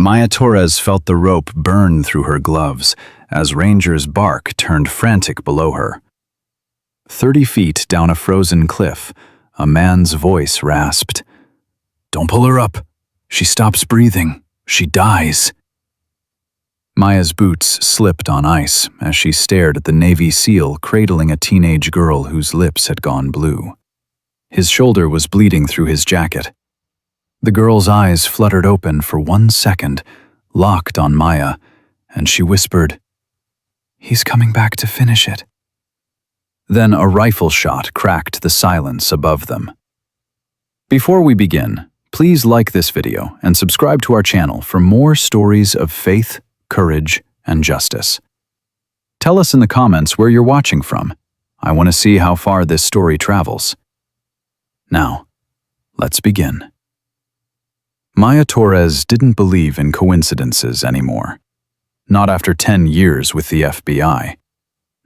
Maya Torres felt the rope burn through her gloves as Ranger's bark turned frantic below her. 30 feet down a frozen cliff, a man's voice rasped, "Don't pull her up. She stops breathing. She dies." Maya's boots slipped on ice as she stared at the Navy SEAL cradling a teenage girl whose lips had gone blue. His shoulder was bleeding through his jacket. The girl's eyes fluttered open for 1 second, locked on Maya, and she whispered, "He's coming back to finish it." Then a rifle shot cracked the silence above them. Before we begin, please like this video and subscribe to our channel for more stories of faith, courage, and justice. Tell us in the comments where you're watching from. I want to see how far this story travels. Now, let's begin. Maya Torres didn't believe in coincidences anymore. Not after 10 years with the FBI.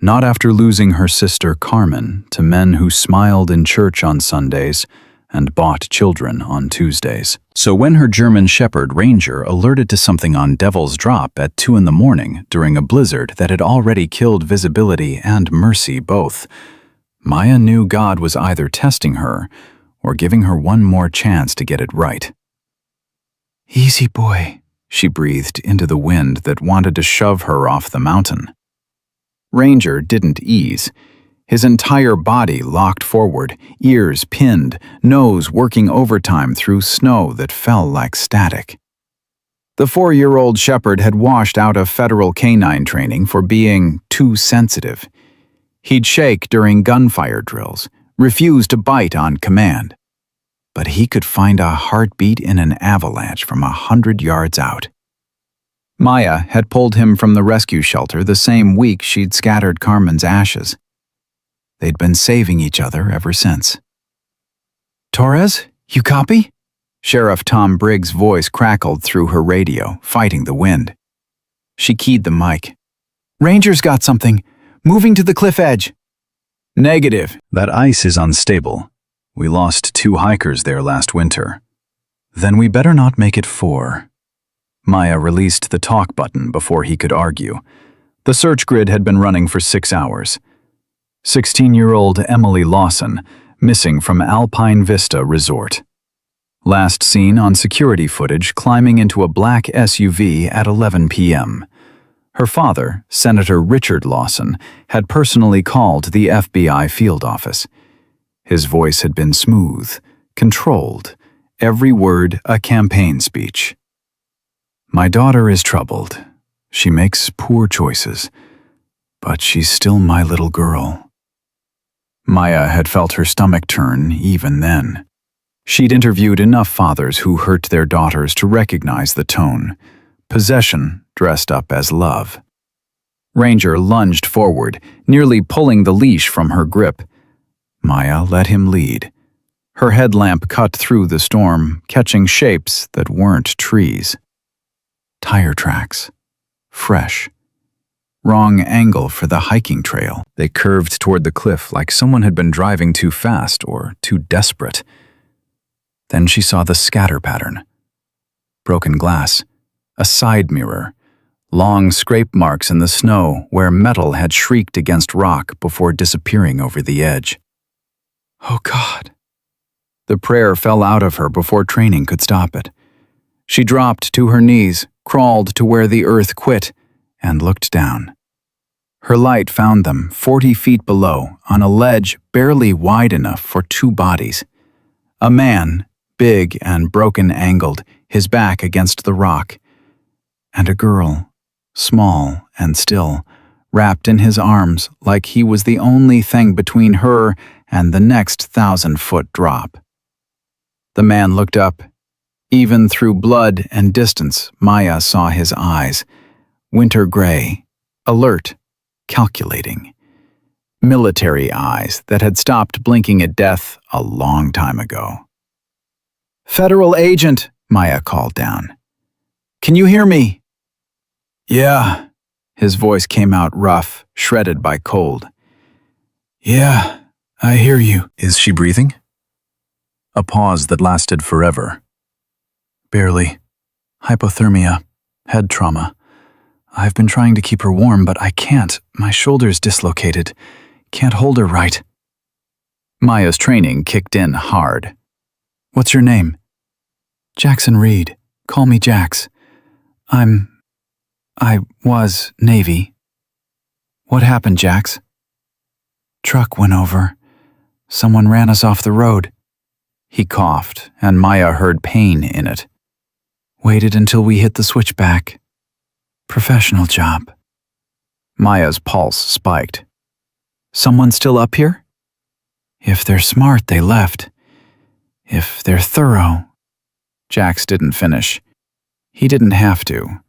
Not after losing her sister Carmen to men who smiled in church on Sundays and bought children on Tuesdays. So when her German Shepherd Ranger alerted to something on Devil's Drop at 2 in the morning during a blizzard that had already killed visibility and mercy both, Maya knew God was either testing her or giving her one more chance to get it right. "Easy, boy," she breathed into the wind that wanted to shove her off the mountain. Ranger didn't ease. His entire body locked forward, ears pinned, nose working overtime through snow that fell like static. The 4-year-old shepherd had washed out of federal canine training for being too sensitive. He'd shake during gunfire drills, refuse to bite on command. But he could find a heartbeat in an avalanche from 100 yards out. Maya had pulled him from the rescue shelter the same week she'd scattered Carmen's ashes. They'd been saving each other ever since. "Torres, you copy?" Sheriff Tom Briggs' voice crackled through her radio, fighting the wind. She keyed the mic. "Ranger's got something. Moving to the cliff edge." "Negative. That ice is unstable. We lost 2 hikers there last winter." "Then we better not make it 4. Maya released the talk button before he could argue. The search grid had been running for 6 hours. 16-year-old Emily Lawson, missing from Alpine Vista Resort. Last seen on security footage climbing into a black SUV at 11 p.m. Her father, Senator Richard Lawson, had personally called the FBI field office. His voice had been smooth, controlled, every word a campaign speech. "My daughter is troubled. She makes poor choices, but she's still my little girl." Maya had felt her stomach turn even then. She'd interviewed enough fathers who hurt their daughters to recognize the tone, possession dressed up as love. Ranger lunged forward, nearly pulling the leash from her grip. Maya let him lead. Her headlamp cut through the storm, catching shapes that weren't trees. Tire tracks. Fresh. Wrong angle for the hiking trail. They curved toward the cliff like someone had been driving too fast or too desperate. Then she saw the scatter pattern. Broken glass. A side mirror. Long scrape marks in the snow where metal had shrieked against rock before disappearing over the edge. "Oh God." The prayer fell out of her before training could stop it. She dropped to her knees, crawled to where the earth quit, and looked down. Her light found them 40 feet below, on a ledge barely wide enough for 2 bodies. A man, big and broken-angled, his back against the rock. And a girl, small and still, wrapped in his arms like he was the only thing between her and the next 1,000-foot drop. The man looked up. Even through blood and distance, Maya saw his eyes. Winter gray, alert, calculating. Military eyes that had stopped blinking at death a long time ago. "Federal agent," Maya called down. "Can you hear me?" "Yeah." His voice came out rough, shredded by cold. "Yeah, I hear you." "Is she breathing?" A pause that lasted forever. "Barely. Hypothermia. Head trauma. I've been trying to keep her warm, but I can't. My shoulder's dislocated. Can't hold her right. Maya's training kicked in hard. What's your name? Jackson Reed. Call me Jax. I was Navy. What happened, Jax? Truck went over. Someone ran us off the road. He coughed, and Maya heard pain in it. Waited until we hit the switchback. Professional job. Maya's pulse spiked. Someone still up here? If they're smart, they left. If they're thorough. Jax didn't finish. He didn't have to.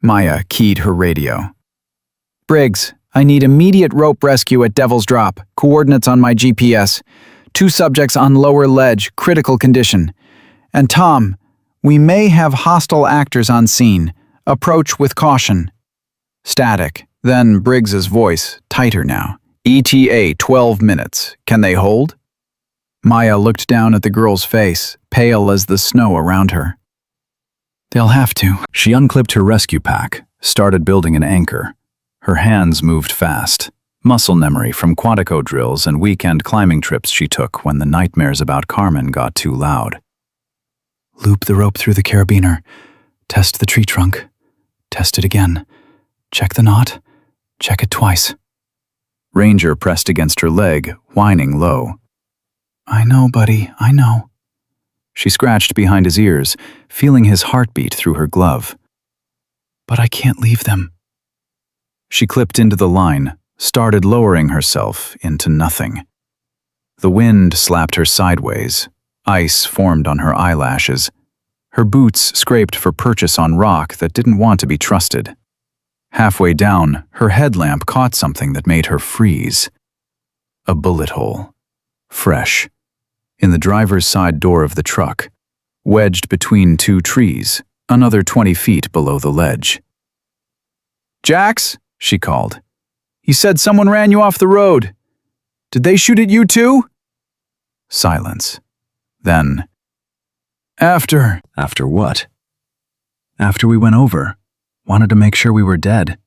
Maya keyed her radio. Briggs, I need immediate rope rescue at Devil's Drop. Coordinates on my GPS. 2 subjects on lower ledge, critical condition. And Tom, we may have hostile actors on scene. Approach with caution. Static. Then Briggs's voice, tighter now. ETA 12 minutes. Can they hold? Maya looked down at the girl's face, pale as the snow around her. They'll have to. She unclipped her rescue pack, started building an anchor. Her hands moved fast, muscle memory from Quantico drills and weekend climbing trips she took when the nightmares about Carmen got too loud. Loop the rope through the carabiner. Test the tree trunk. Test it again. Check the knot. Check it twice. Ranger pressed against her leg, whining low. I know, buddy, I know. She scratched behind his ears, feeling his heartbeat through her glove. But I can't leave them. She clipped into the line, started lowering herself into nothing. The wind slapped her sideways. Ice formed on her eyelashes. Her boots scraped for purchase on rock that didn't want to be trusted. Halfway down, her headlamp caught something that made her freeze. A bullet hole. Fresh. In the driver's side door of the truck, wedged between 2 trees, another 20 feet below the ledge. Jax, she called. You said someone ran you off the road. Did they shoot at you too? Silence. Then, After what? After we went over. Wanted to make sure we were dead.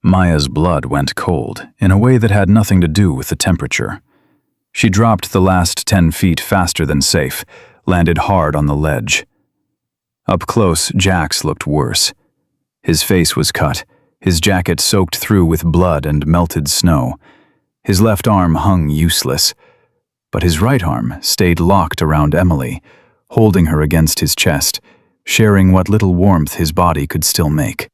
Maya's blood went cold, in a way that had nothing to do with the temperature. She dropped the last 10 feet faster than safe, landed hard on the ledge. Up close, Jax looked worse. His face was cut, his jacket soaked through with blood and melted snow. His left arm hung useless, but his right arm stayed locked around Emily, holding her against his chest, sharing what little warmth his body could still make.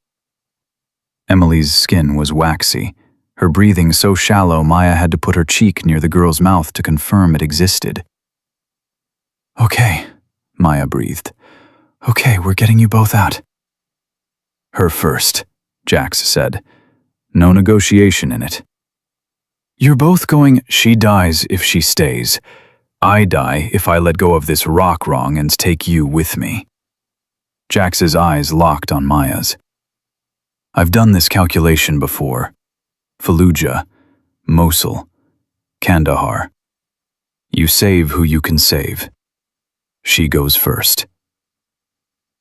Emily's skin was waxy, her breathing so shallow Maya had to put her cheek near the girl's mouth to confirm it existed. Okay, Maya breathed. Okay, we're getting you both out. Her first, Jax said. No negotiation in it. You're both going, she dies if she stays. I die if I let go of this rock wrong and take you with me. Jax's eyes locked on Maya's. I've done this calculation before. Fallujah, Mosul, Kandahar. You save who you can save. She goes first.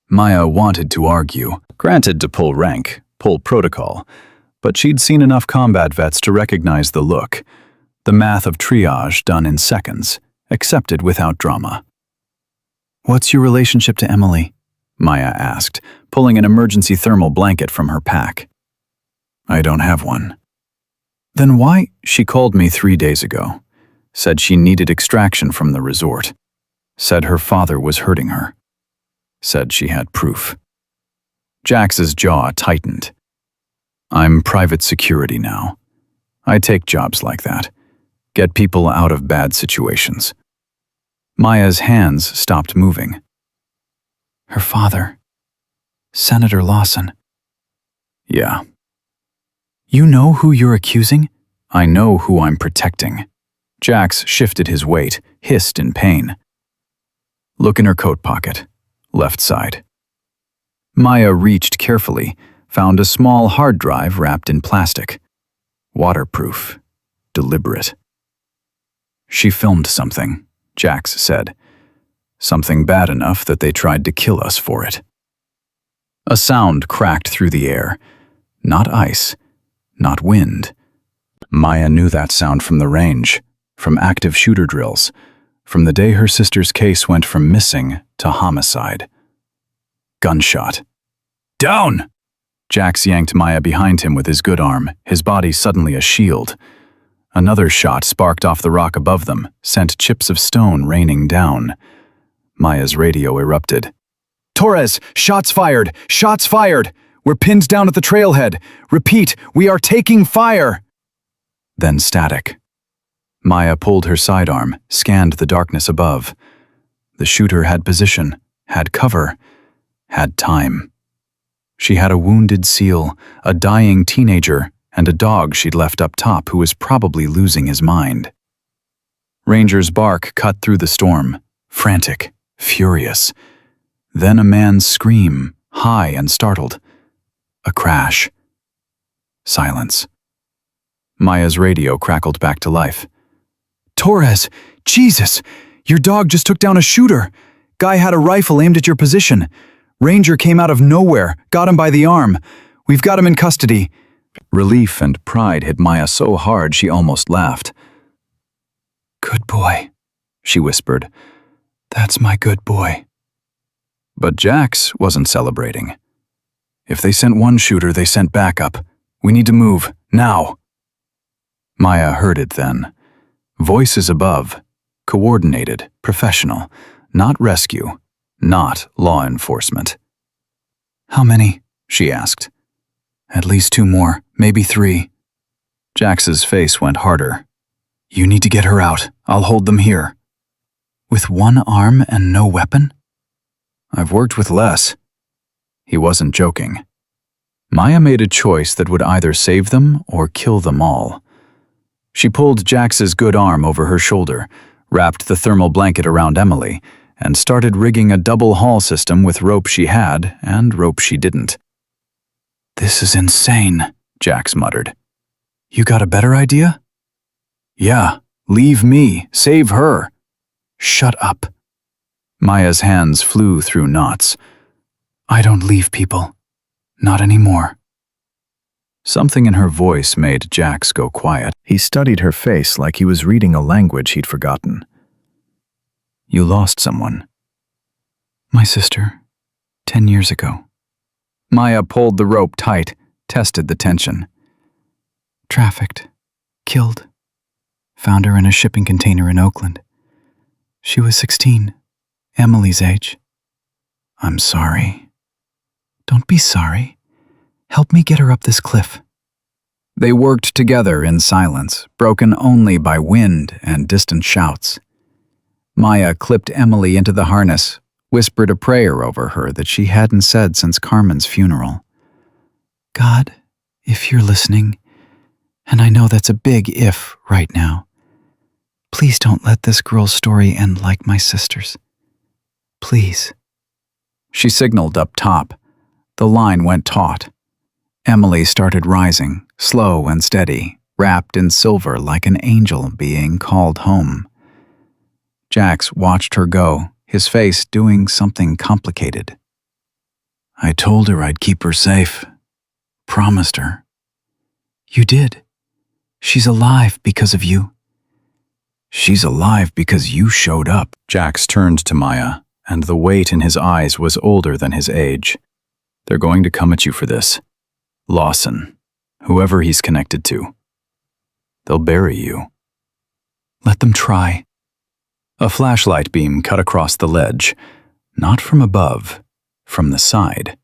Maya wanted to argue, granted to pull rank, pull protocol, but she'd seen enough combat vets to recognize the look, the math of triage done in seconds, accepted without drama. What's your relationship to Emily? Maya asked, pulling an emergency thermal blanket from her pack. I don't have one. Then why? She called me 3 days ago. Said she needed extraction from the resort. Said her father was hurting her. Said she had proof. Jax's jaw tightened. I'm private security now. I take jobs like that. Get people out of bad situations. Maya's hands stopped moving. Her father. Senator Lawson. Yeah. You know who you're accusing? I know who I'm protecting. Jax shifted his weight, hissed in pain. Look in her coat pocket, left side. Maya reached carefully, found a small hard drive wrapped in plastic. Waterproof. Deliberate. She filmed something, Jax said. Something bad enough that they tried to kill us for it. A sound cracked through the air. Not ice, not wind. Maya knew that sound from the range, from active shooter drills, from the day her sister's case went from missing to homicide. Gunshot. Down! Jax yanked Maya behind him with his good arm, his body suddenly a shield. Another shot sparked off the rock above them, sent chips of stone raining down. Maya's radio erupted. Torres, shots fired! Shots fired! We're pinned down at the trailhead! Repeat, we are taking fire! Then static. Maya pulled her sidearm, scanned the darkness above. The shooter had position, had cover, had time. She had a wounded seal, a dying teenager, and a dog she'd left up top who was probably losing his mind. Ranger's bark cut through the storm, frantic, furious. Then a man's scream, high and startled. A crash. Silence. Maya's radio crackled back to life. Torres! Jesus! Your dog just took down a shooter! Guy had a rifle aimed at your position. Ranger came out of nowhere, got him by the arm. We've got him in custody. Relief and pride hit Maya so hard she almost laughed. Good boy, she whispered. That's my good boy. But Jax wasn't celebrating. If they sent one shooter, they sent backup. We need to move, now. Maya heard it then. Voices above, coordinated, professional, not rescue, not law enforcement. How many? She asked. At least 2 more, maybe 3. Jax's face went harder. You need to get her out. I'll hold them here. With 1 arm and no weapon? I've worked with less. He wasn't joking. Maya made a choice that would either save them or kill them all. She pulled Jax's good arm over her shoulder, wrapped the thermal blanket around Emily, and started rigging a double haul system with rope she had and rope she didn't. This is insane, Jax muttered. You got a better idea? Yeah, leave me, save her. Shut up. Maya's hands flew through knots. I don't leave people. Not anymore. Something in her voice made Jax go quiet. He studied her face like he was reading a language he'd forgotten. You lost someone. My sister, 10 years ago. Maya pulled the rope tight, tested the tension. Trafficked. Killed. Found her in a shipping container in Oakland. She was 16, Emily's age. I'm sorry. Don't be sorry. Help me get her up this cliff. They worked together in silence, broken only by wind and distant shouts. Maya clipped Emily into the harness, whispered a prayer over her that she hadn't said since Carmen's funeral. God, if you're listening, and I know that's a big if right now, please don't let this girl's story end like my sister's. Please. She signaled up top. The line went taut. Emily started rising, slow and steady, wrapped in silver like an angel being called home. Jax watched her go, his face doing something complicated. I told her I'd keep her safe. Promised her. You did. She's alive because of you. She's alive because you showed up. Jax turned to Maya, and the weight in his eyes was older than his age. They're going to come at you for this. Lawson, whoever he's connected to. They'll bury you. Let them try. A flashlight beam cut across the ledge, not from above, from the side.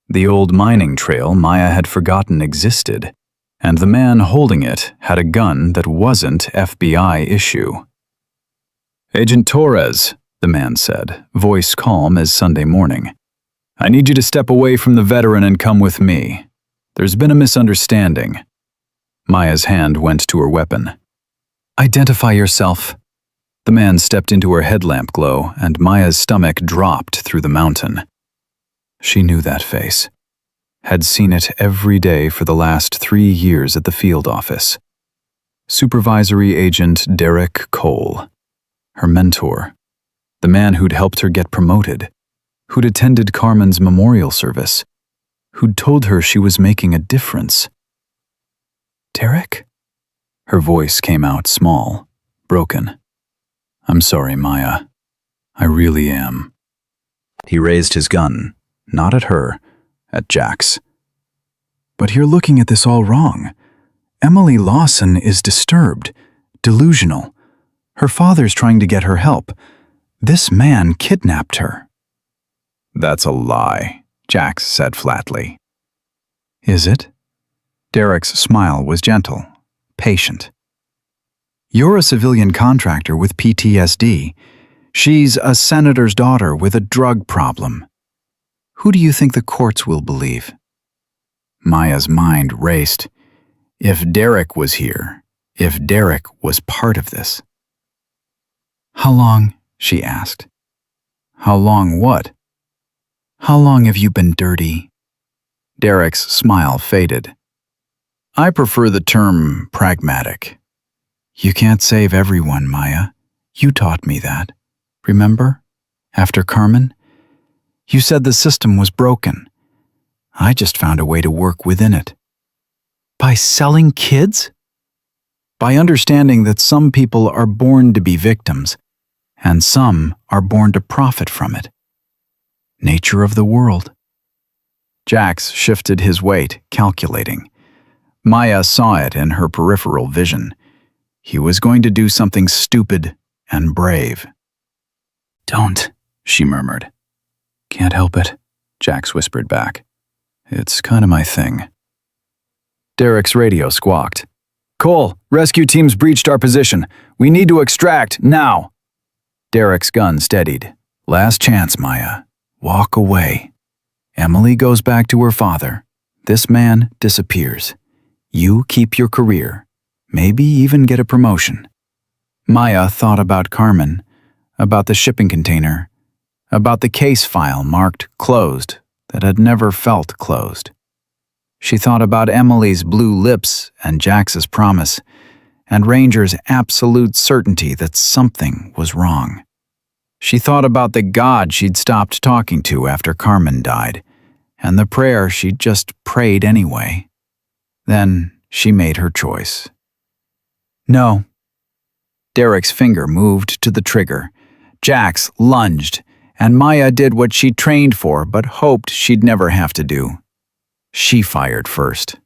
The old mining trail Maya had forgotten existed, and the man holding it had a gun that wasn't FBI issue. Agent Torres, the man said, voice calm as Sunday morning. I need you to step away from the veteran and come with me. There's been a misunderstanding. Maya's hand went to her weapon. Identify yourself. The man stepped into her headlamp glow, and Maya's stomach dropped through the mountain. She knew that face. Had seen it every day for the last 3 years at the field office. Supervisory Agent Derek Cole. Her mentor. The man who'd helped her get promoted. Who'd attended Carmen's memorial service. who'd told her she was making a difference. "Derek?" Her voice came out small, broken. "I'm sorry, Maya. I really am." He raised his gun, not at her, at Jax. "But you're looking at this all wrong. Emily Lawson is disturbed, delusional. Her father's trying to get her help. This man kidnapped her." "That's a lie," Jax said flatly. "Is it?" Derek's smile was gentle, patient. "You're a civilian contractor with PTSD. She's a senator's daughter with a drug problem. Who do you think the courts will believe?" Maya's mind raced. If Derek was here, if Derek was part of this. "How long?" she asked. "How long what?" "How long have you been dirty?" Derek's smile faded. "I prefer the term pragmatic." "You can't save everyone, Maya. You taught me that. Remember? After Carmen? You said the system was broken. I just found a way to work within it." "By selling kids?" "By understanding that some people are born to be victims, and some are born to profit from it. Nature of the world." Jax shifted his weight, calculating. Maya saw it in her peripheral vision. He was going to do something stupid and brave. "Don't," she murmured. "Can't help it," Jax whispered back. "It's kind of my thing." Derek's radio squawked. "Cole, rescue team's breached our position. We need to extract, now." Derek's gun steadied. "Last chance, Maya. Walk away. Emily goes back to her father. This man disappears. You keep your career. Maybe even get a promotion." Maya thought about Carmen, about the shipping container, about the case file marked closed that had never felt closed. She thought about Emily's blue lips and Jax's promise, and Ranger's absolute certainty that something was wrong. She thought about the God she'd stopped talking to after Carmen died, and the prayer she'd just prayed anyway. Then she made her choice. "No." Derek's finger moved to the trigger. Jax lunged, and Maya did what she trained for but hoped she'd never have to do. She fired first.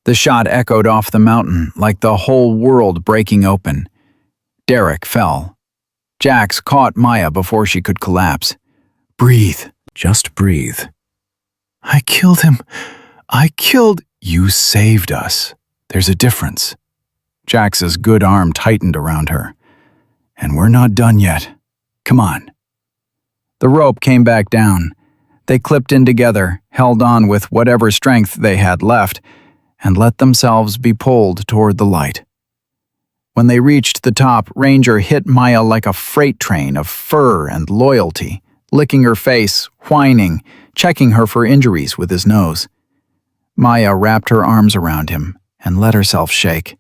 The shot echoed off the mountain like the whole world breaking open. Derek fell. Jax caught Maya before she could collapse. "Breathe. Just breathe." "I killed him. I killed—" "You saved us. There's a difference." Jax's good arm tightened around her. "And we're not done yet. Come on." The rope came back down. They clipped in together, held on with whatever strength they had left, and let themselves be pulled toward the light. When they reached the top, Ranger hit Maya like a freight train of fur and loyalty, licking her face, whining, checking her for injuries with his nose. Maya wrapped her arms around him and let herself shake.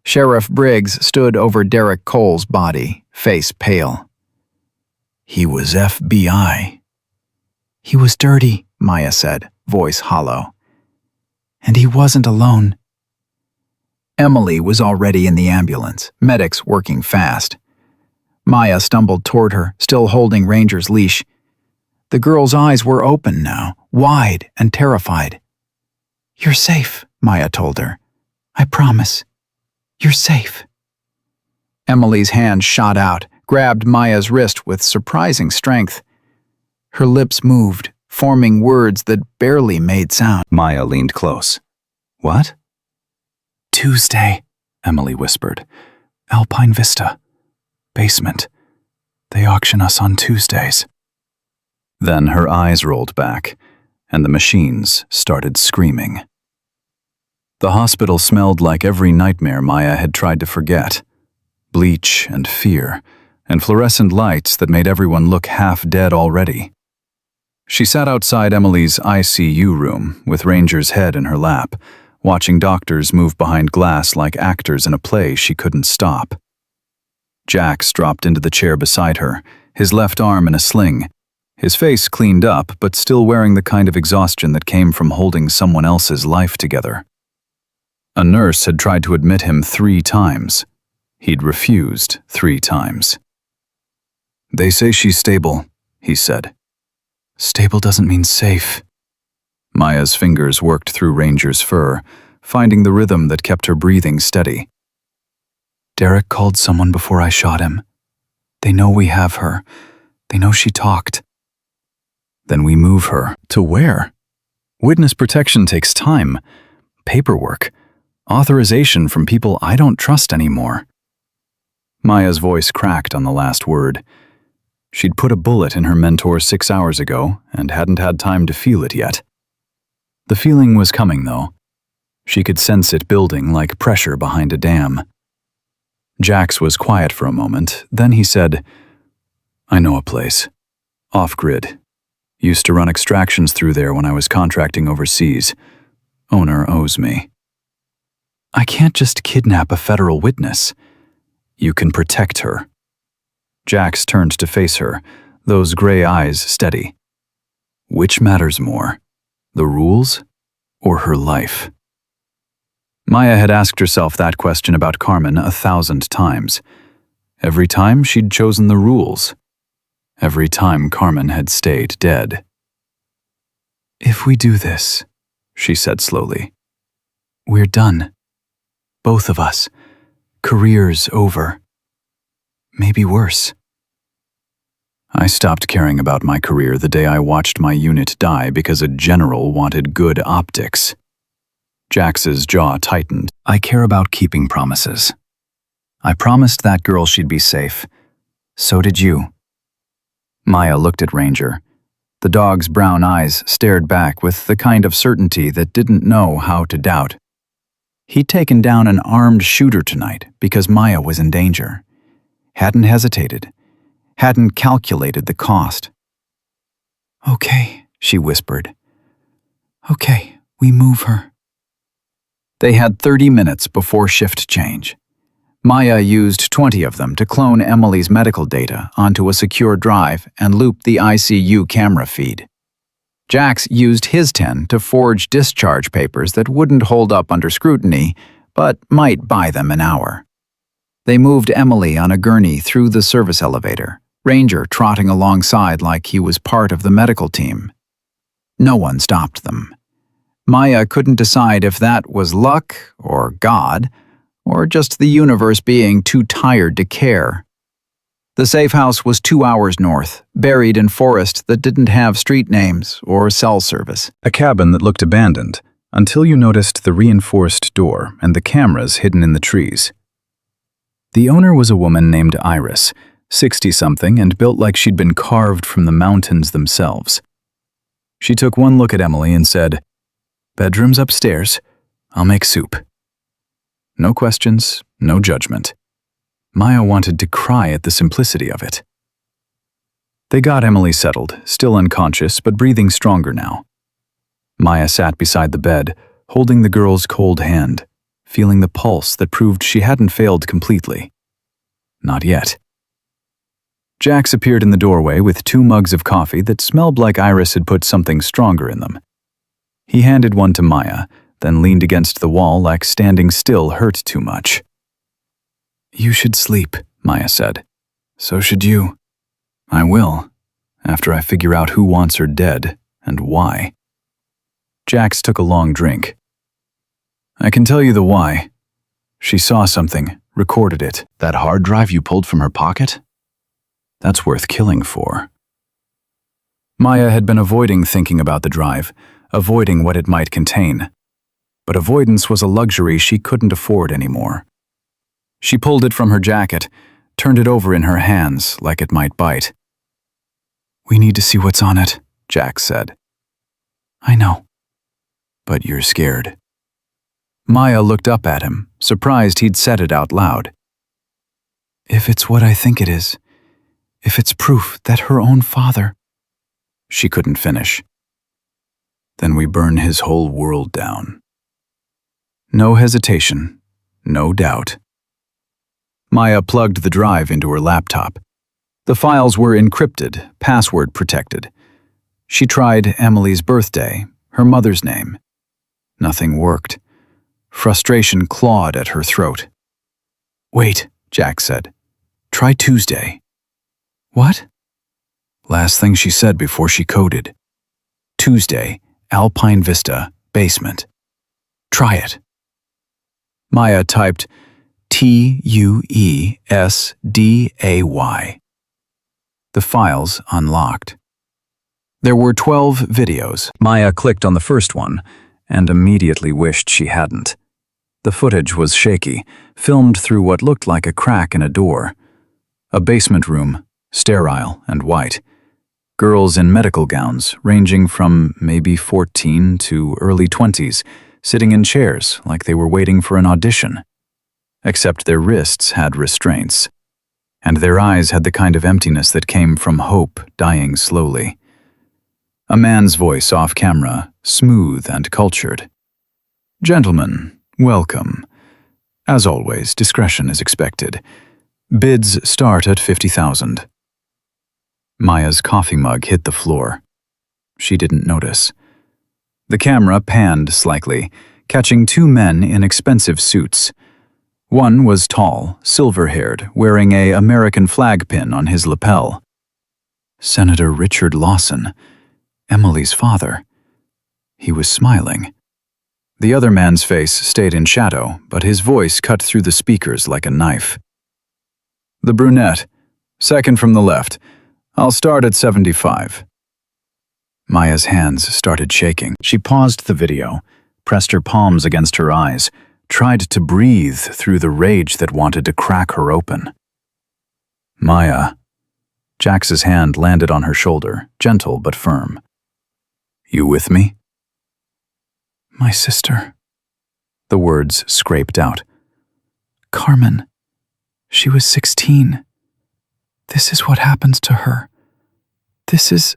Sheriff Briggs stood over Derek Cole's body, face pale. "He was FBI." "He was dirty," Maya said, voice hollow. "And he wasn't alone." Emily was already in the ambulance, medics working fast. Maya stumbled toward her, still holding Ranger's leash. The girl's eyes were open now, wide and terrified. "You're safe," Maya told her. "I promise. You're safe." Emily's hand shot out, grabbed Maya's wrist with surprising strength. Her lips moved, forming words that barely made sound. Maya leaned close. "What?" "Tuesday," Emily whispered. "Alpine Vista. Basement. They auction us on Tuesdays." Then her eyes rolled back, and the machines started screaming. The hospital smelled like every nightmare Maya had tried to forget. Bleach and fear, and fluorescent lights that made everyone look half dead already. She sat outside Emily's ICU room with Ranger's head in her lap, watching doctors move behind glass like actors in a play she couldn't stop. Jax dropped into the chair beside her, his left arm in a sling, His face cleaned up, but still wearing the kind of exhaustion that came from holding someone else's life together. A nurse had tried to admit him 3 times. He'd refused 3 times. "They say she's stable," he said. "Stable doesn't mean safe." Maya's fingers worked through Ranger's fur, finding the rhythm that kept her breathing steady. "Derek called someone before I shot him. They know we have her. They know she talked." "Then we move her. To where? Witness protection takes time. Paperwork. Authorization from people I don't trust anymore." Maya's voice cracked on the last word. She'd put a bullet in her mentor 6 hours ago and hadn't had time to feel it yet. The feeling was coming, though. She could sense it building like pressure behind a dam. Jax was quiet for a moment, then he said, "I know a place. Off-grid. Used to run extractions through there when I was contracting overseas. Owner owes me." "I can't just kidnap a federal witness." "You can protect her." Jax turned to face her, those gray eyes steady. "Which matters more, the rules or her life?" Maya had asked herself that question about Carmen 1,000 times. Every time she'd chosen the rules. Every time Carmen had stayed dead. "If we do this," she said slowly, "we're done. Both of us. Career's over. Maybe worse." "I stopped caring about my career the day I watched my unit die because a general wanted good optics." Jax's jaw tightened. "I care about keeping promises. I promised that girl she'd be safe. So did you." Maya looked at Ranger. The dog's brown eyes stared back with the kind of certainty that didn't know how to doubt. He'd taken down an armed shooter tonight because Maya was in danger. Hadn't hesitated. Hadn't calculated the cost. "Okay," she whispered. "Okay, we move her." They had 30 minutes before shift change. Maya used 20 of them to clone Emily's medical data onto a secure drive and loop the ICU camera feed. Jax used his 10 to forge discharge papers that wouldn't hold up under scrutiny, but might buy them an hour. They moved Emily on a gurney through the service elevator, Ranger trotting alongside like he was part of the medical team. No one stopped them. Maya couldn't decide if that was luck or God, or just the universe being too tired to care. The safe house was 2 hours north, buried in forest that didn't have street names or cell service. A cabin that looked abandoned, until you noticed the reinforced door and the cameras hidden in the trees. The owner was a woman named Iris, 60-something and built like she'd been carved from the mountains themselves. She took one look at Emily and said, "Bedroom's upstairs. I'll make soup." No questions, no judgment. Maya wanted to cry at the simplicity of it. They got Emily settled, still unconscious but breathing stronger now. Maya sat beside the bed, holding the girl's cold hand, feeling the pulse that proved she hadn't failed completely. Not yet. Jax appeared in the doorway with 2 mugs of coffee that smelled like Iris had put something stronger in them. He handed one to Maya, then leaned against the wall like standing still hurt too much. "You should sleep," Maya said. "So should you." "I will, after I figure out who wants her dead and why." Jax took a long drink. "I can tell you the why. She saw something, recorded it. That hard drive you pulled from her pocket? That's worth killing for." Maya had been avoiding thinking about the drive, avoiding what it might contain. But avoidance was a luxury she couldn't afford anymore. She pulled it from her jacket, turned it over in her hands like it might bite. "We need to see what's on it," Jax said. "I know. But you're scared." Maya looked up at him, surprised he'd said it out loud. "If it's what I think it is, if it's proof that her own father—" She couldn't finish. "Then we burn his whole world down." No hesitation, no doubt. Maya plugged the drive into her laptop. The files were encrypted, password protected. She tried Emily's birthday, her mother's name. Nothing worked. Frustration clawed at her throat. "Wait," Jack said. "Try Tuesday." "What?" Last thing she said before she coded. "Tuesday, Alpine Vista, basement. Try it." Maya typed Tuesday. The files unlocked. There were 12 videos. Maya clicked on the first one and immediately wished she hadn't. The footage was shaky, filmed through what looked like a crack in a door. A basement room, sterile and white. Girls in medical gowns, ranging from maybe 14 to early 20s, sitting in chairs like they were waiting for an audition. Except their wrists had restraints, and their eyes had the kind of emptiness that came from hope dying slowly. A man's voice off camera, smooth and cultured. "Gentlemen, welcome. As always, discretion is expected. Bids start at 50,000. Maya's coffee mug hit the floor. She didn't notice. The camera panned slightly, catching two men in expensive suits. One was tall, silver-haired, wearing an American flag pin on his lapel. Senator Richard Lawson, Emily's father. He was smiling. The other man's face stayed in shadow, but his voice cut through the speakers like a knife. "The brunette, second from the left. I'll start at 75. Maya's hands started shaking. She paused the video, pressed her palms against her eyes, tried to breathe through the rage that wanted to crack her open. "Maya." Jax's hand landed on her shoulder, gentle but firm. "You with me?" "My sister." The words scraped out. "Carmen. She was 16. This is what happens to her. This is..."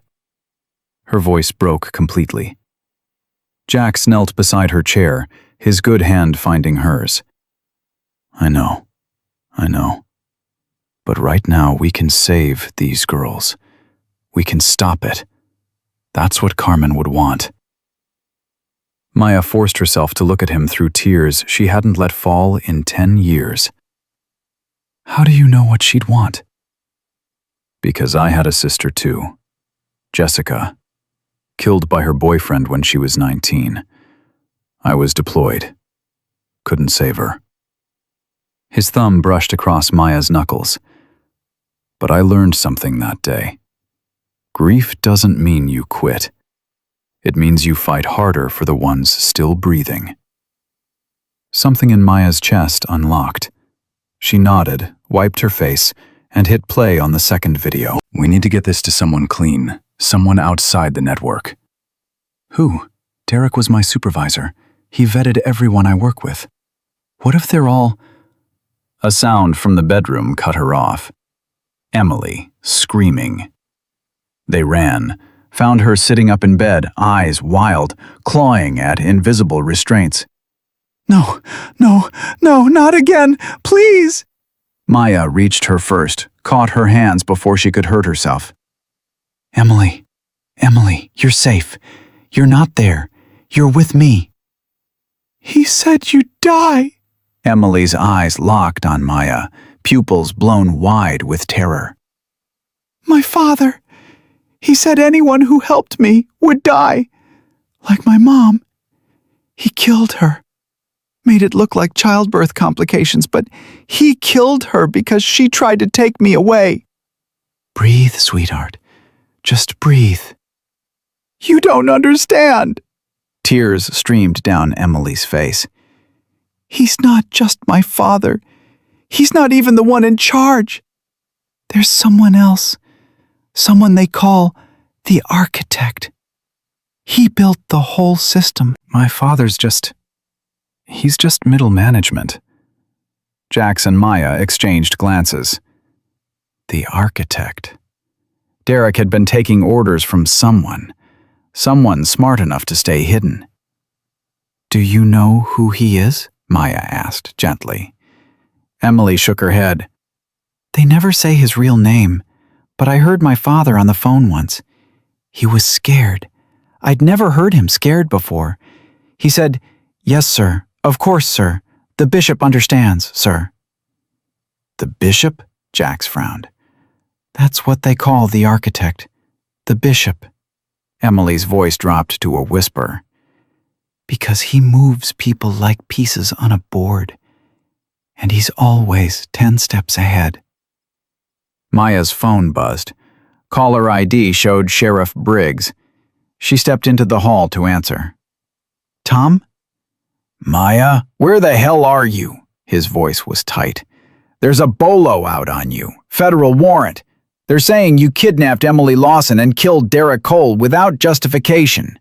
Her voice broke completely. Jax knelt beside her chair, his good hand finding hers. I know. But right now we can save these girls. We can stop it. That's what Carmen would want." Maya forced herself to look at him through tears she hadn't let fall in 10 years. "How do you know what she'd want?" "Because I had a sister too. Jessica. Killed by her boyfriend when she was 19. I was deployed. Couldn't save her." His thumb brushed across Maya's knuckles. "But I learned something that day. Grief doesn't mean you quit. It means you fight harder for the ones still breathing." Something in Maya's chest unlocked. She nodded, wiped her face, and hit play on the second video. "We need to get this to someone clean, someone outside the network." "Who?" "Derek was my supervisor. He vetted everyone I work with." "What if they're all..." A sound from the bedroom cut her off. Emily, screaming. They ran, found her sitting up in bed, eyes wild, clawing at invisible restraints. No, not again, please!" Maya reached her first, caught her hands before she could hurt herself. Emily, you're safe. You're not there. You're with me." "He said you'd die." Emily's eyes locked on Maya, pupils blown wide with terror. "My father. He said anyone who helped me would die. Like my mom. He killed her. Made it look like childbirth complications, but he killed her because she tried to take me away." "Breathe, sweetheart. Just breathe." "You don't understand." Tears streamed down Emily's face. "He's not just my father. He's not even the one in charge. There's someone else. Someone they call the architect. He built the whole system. My father's he's just middle management." Jax and Maya exchanged glances. The architect. Derek had been taking orders from someone smart enough to stay hidden. "Do you know who he is?" Maya asked gently. Emily shook her head. "They never say his real name, but I heard my father on the phone once. He was scared. I'd never heard him scared before. He said, "Yes, sir. Of course, sir. The bishop understands, sir." The bishop? Jax frowned. That's what they call the architect. The bishop. Emily's voice dropped to a whisper. Because he moves people like pieces on a board. And he's always 10 steps ahead. Maya's phone buzzed. Caller ID showed Sheriff Briggs. She stepped into the hall to answer. Tom? Maya, where the hell are you? His voice was tight. There's a bolo out on you. Federal warrant. They're saying you kidnapped Emily Lawson and killed Derek Cole without justification.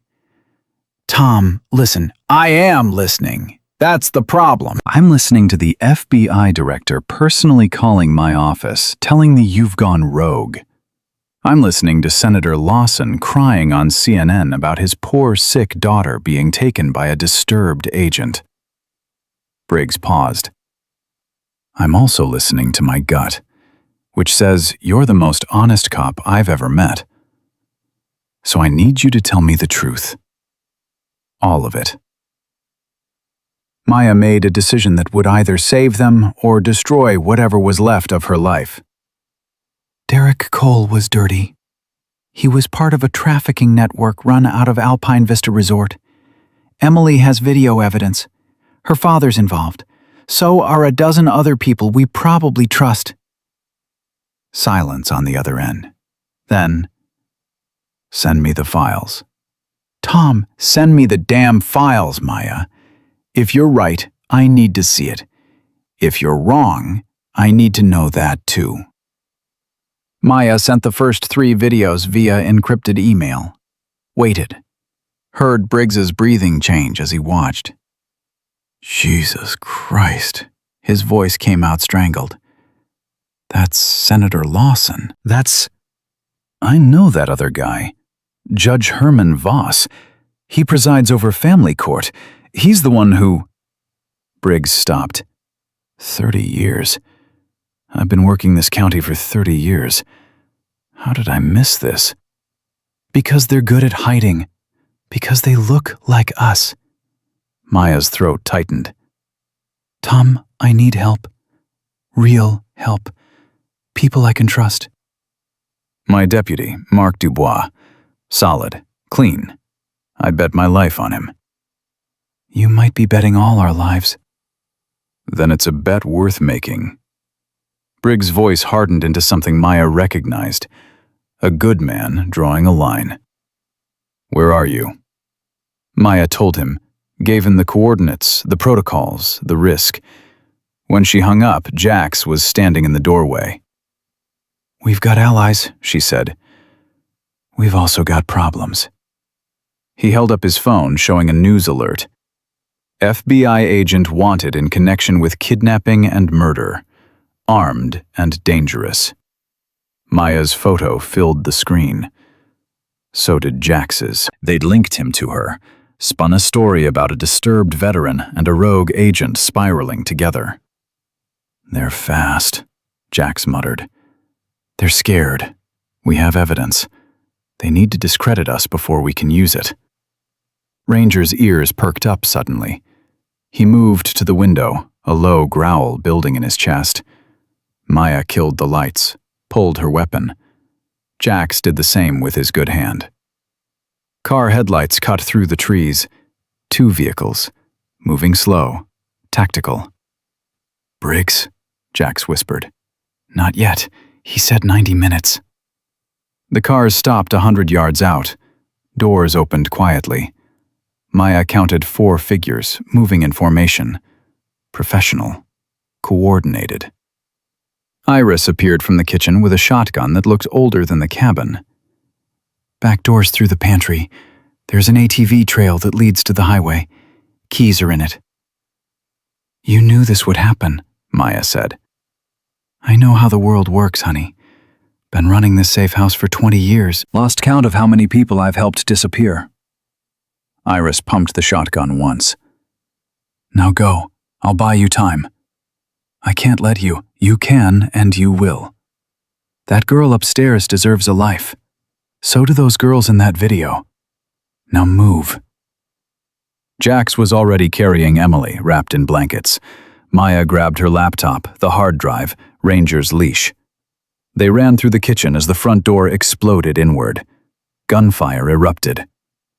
Tom, listen. I am listening. That's the problem. I'm listening to the FBI director personally calling my office, telling me you've gone rogue. I'm listening to Senator Lawson crying on CNN about his poor, sick daughter being taken by a disturbed agent. Briggs paused. I'm also listening to my gut, which says you're the most honest cop I've ever met. So I need you to tell me the truth. All of it. Maya made a decision that would either save them or destroy whatever was left of her life. Derek Cole was dirty. He was part of a trafficking network run out of Alpine Vista Resort. Emily has video evidence. Her father's involved. So are a dozen other people we probably trust. Silence on the other end. Then, send me the files. Tom, Send me the damn files, Maya. If you're right, I need to see it. If you're wrong, I need to know that too. Maya sent the first 3 videos via encrypted email. Waited. Heard Briggs's breathing change as he watched. Jesus Christ. His voice came out strangled. That's Senator Lawson. I know that other guy. Judge Herman Voss. He presides over family court. He's the one who... Briggs stopped. 30 years. I've been working this county for 30 years. How did I miss this? Because they're good at hiding. Because they look like us. Maya's throat tightened. Tom, I need help. Real help. People I can trust. My deputy, Mark Dubois. Solid. Clean. I'd bet my life on him. You might be betting all our lives. Then it's a bet worth making. Briggs' voice hardened into something Maya recognized. A good man drawing a line. Where are you? Maya told him, gave him the coordinates, the protocols, the risk. When she hung up, Jax was standing in the doorway. We've got allies, she said. We've also got problems. He held up his phone, showing a news alert. FBI agent wanted in connection with kidnapping and murder. Armed and dangerous. Maya's photo filled the screen. So did Jax's. They'd linked him to her, spun a story about a disturbed veteran and a rogue agent spiraling together. They're fast, Jax muttered. They're scared. We have evidence. They need to discredit us before we can use it. Ranger's ears perked up suddenly. He moved to the window, a low growl building in his chest. Maya killed the lights, pulled her weapon. Jax did the same with his good hand. Car headlights cut through the trees. 2 vehicles, moving slow, tactical. Briggs, Jax whispered. Not yet. He said 90 minutes. The cars stopped 100 yards out. Doors opened quietly. Maya counted 4 figures, moving in formation. Professional. Coordinated. Iris appeared from the kitchen with a shotgun that looked older than the cabin. Back doors through the pantry. There's an ATV trail that leads to the highway. Keys are in it. You knew this would happen, Maya said. I know how the world works, honey. Been running this safe house for 20 years. Lost count of how many people I've helped disappear. Iris pumped the shotgun once. Now go. I'll buy you time. I can't let you. You can and you will. That girl upstairs deserves a life. So do those girls in that video. Now move. Jax was already carrying Emily, wrapped in blankets. Maya grabbed her laptop, the hard drive, Ranger's leash. They ran through the kitchen as the front door exploded inward. Gunfire erupted.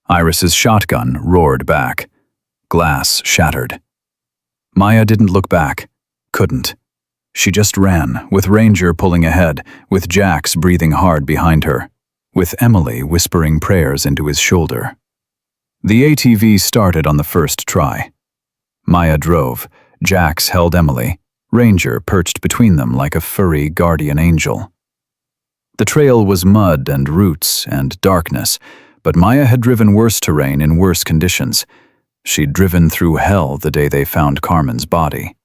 Iris's shotgun roared back. Glass shattered. Maya didn't look back. Couldn't. She just ran, with Ranger pulling ahead, with Jax breathing hard behind her, with Emily whispering prayers into his shoulder. The ATV started on the first try. Maya drove. Jax held Emily. Ranger perched between them like a furry guardian angel. The trail was mud and roots and darkness, but Maya had driven worse terrain in worse conditions. She'd driven through hell the day they found Carmen's body.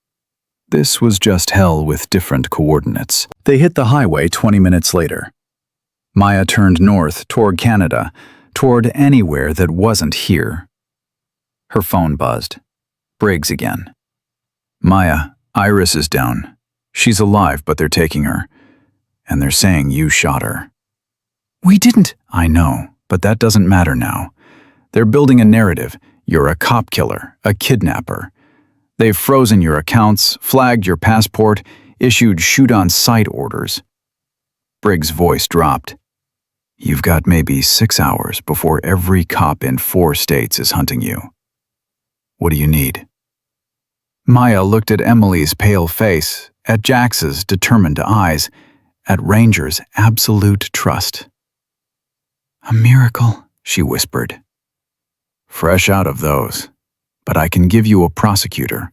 This was just hell with different coordinates. They hit the highway 20 minutes later. Maya turned north toward Canada, toward anywhere that wasn't here. Her phone buzzed. Briggs again. Maya, Iris is down. She's alive, but they're taking her. And they're saying you shot her. We didn't. I know, but that doesn't matter now. They're building a narrative. You're a cop killer, a kidnapper. They've frozen your accounts, flagged your passport, issued shoot-on-sight orders. Briggs' voice dropped. You've got maybe 6 hours before every cop in 4 states is hunting you. What do you need? Maya looked at Emily's pale face, at Jax's determined eyes, at Ranger's absolute trust. A miracle, she whispered. Fresh out of those. But I can give you a prosecutor.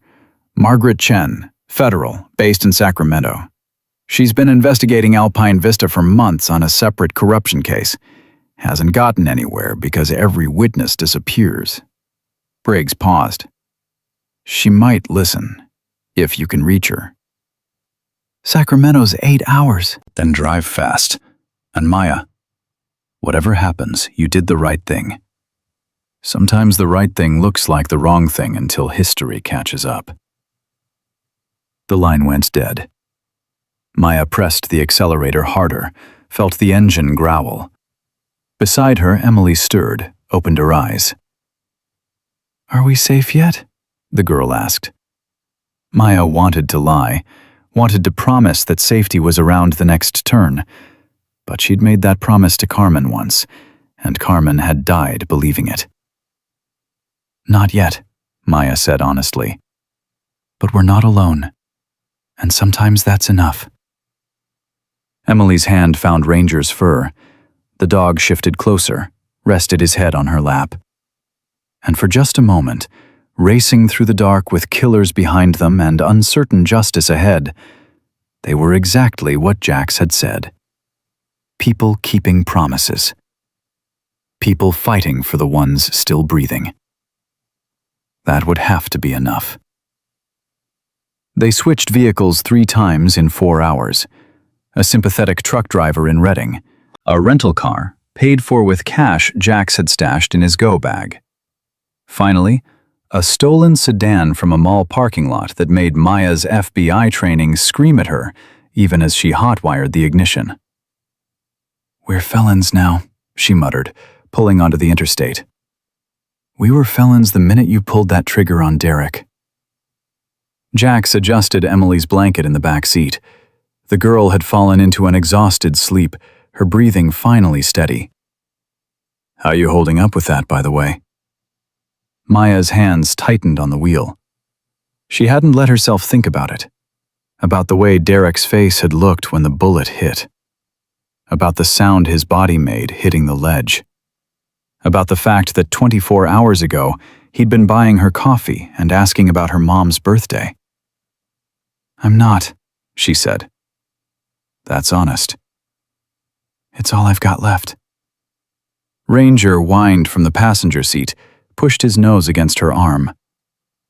Margaret Chen, federal, based in Sacramento. She's been investigating Alpine Vista for months on a separate corruption case. Hasn't gotten anywhere because every witness disappears. Briggs paused. She might listen, if you can reach her. Sacramento's 8 hours. Then drive fast. And Maya, whatever happens, you did the right thing. Sometimes the right thing looks like the wrong thing until history catches up. The line went dead. Maya pressed the accelerator harder, felt the engine growl. Beside her, Emily stirred, opened her eyes. Are we safe yet? The girl asked. Maya wanted to lie, wanted to promise that safety was around the next turn. But she'd made that promise to Carmen once, and Carmen had died believing it. Not yet, Maya said honestly. But we're not alone. And sometimes that's enough. Emily's hand found Ranger's fur. The dog shifted closer, rested his head on her lap. And for just a moment, racing through the dark with killers behind them and uncertain justice ahead, they were exactly what Jax had said. People keeping promises. People fighting for the ones still breathing. That would have to be enough. They switched vehicles 3 times in 4 hours. A sympathetic truck driver in Reading, a rental car, paid for with cash Jax had stashed in his go bag. Finally, a stolen sedan from a mall parking lot that made Maya's FBI training scream at her, even as she hotwired the ignition. We're felons now, she muttered, pulling onto the interstate. We were felons the minute you pulled that trigger on Derek. Jax adjusted Emily's blanket in the back seat. The girl had fallen into an exhausted sleep, her breathing finally steady. How you holding up with that, by the way? Maya's hands tightened on the wheel. She hadn't let herself think about it. About the way Derek's face had looked when the bullet hit. About the sound his body made hitting the ledge. About the fact that 24 hours ago, he'd been buying her coffee and asking about her mom's birthday. I'm not, she said. That's honest. It's all I've got left. Ranger whined from the passenger seat, pushed his nose against her arm.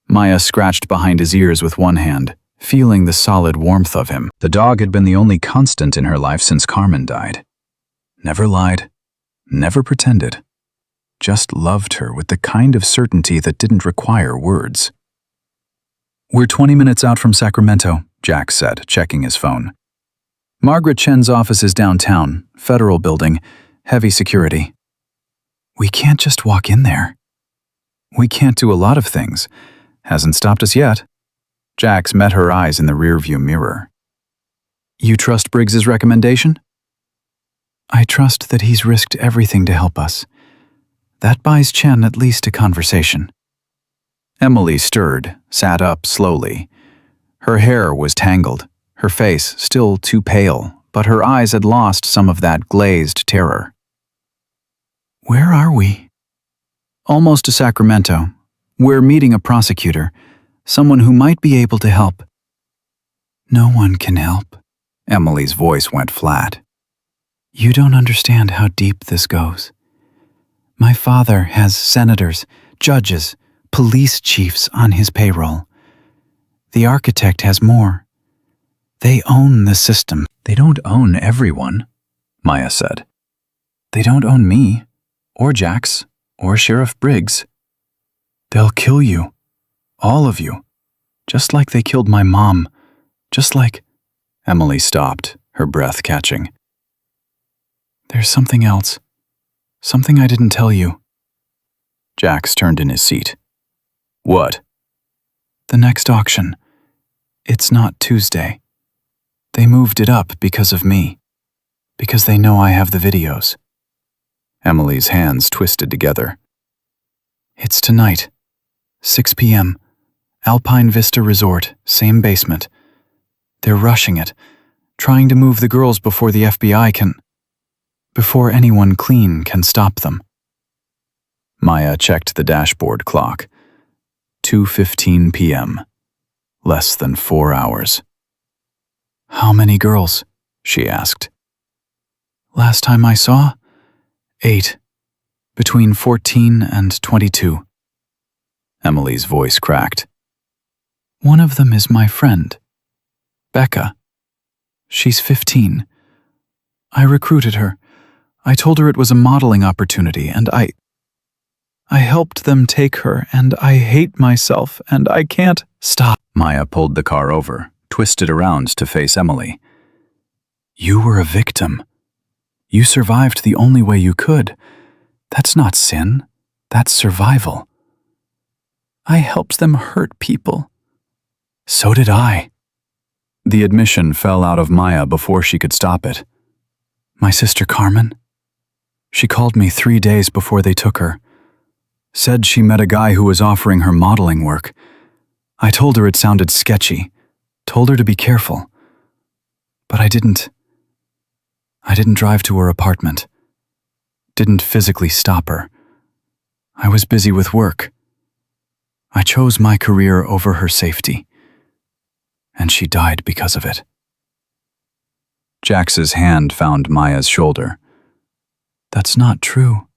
Maya scratched behind his ears with one hand, feeling the solid warmth of him. The dog had been the only constant in her life since Carmen died. Never lied, never pretended. Just loved her with the kind of certainty that didn't require words. We're 20 minutes out from Sacramento, Jax said, checking his phone. Margaret Chen's office is downtown, federal building, heavy security. We can't just walk in there. We can't do a lot of things. Hasn't stopped us yet. Jax met her eyes in the rearview mirror. You trust Briggs's recommendation? I trust that he's risked everything to help us. That buys Chen at least a conversation. Emily stirred, sat up slowly. Her hair was tangled, her face still too pale, but her eyes had lost some of that glazed terror. Where are we? Almost to Sacramento. We're meeting a prosecutor, someone who might be able to help. No one can help. Emily's voice went flat. You don't understand how deep this goes. My father has senators, judges, police chiefs on his payroll. The architect has more. They own the system. They don't own everyone, Maya said. They don't own me, or Jax, or Sheriff Briggs. They'll kill you. All of you. Just like they killed my mom. Just like... Emily stopped, her breath catching. There's something else. Something I didn't tell you. Jax turned in his seat. What? The next auction. It's not Tuesday. They moved it up because of me. Because they know I have the videos. Emily's hands twisted together. It's tonight. 6 p.m. Alpine Vista Resort, same basement. They're rushing it, trying to move the girls before the FBI can... before anyone clean can stop them. Maya checked the dashboard clock. 2:15 p.m. Less than 4 hours. How many girls? She asked. Last time I saw, 8. Between 14 and 22. Emily's voice cracked. One of them is my friend, Becca. She's 15. I recruited her. I told her it was a modeling opportunity, and I helped them take her, and I hate myself, and I can't stop. Maya pulled the car over, twisted around to face Emily. You were a victim. You survived the only way you could. That's not sin. That's survival. I helped them hurt people. So did I. The admission fell out of Maya before she could stop it. My sister Carmen? She called me 3 days before they took her. Said she met a guy who was offering her modeling work. I told her it sounded sketchy. Told her to be careful. But I didn't drive to her apartment. Didn't physically stop her. I was busy with work. I chose my career over her safety. And she died because of it. Jax's hand found Maya's shoulder. That's not true.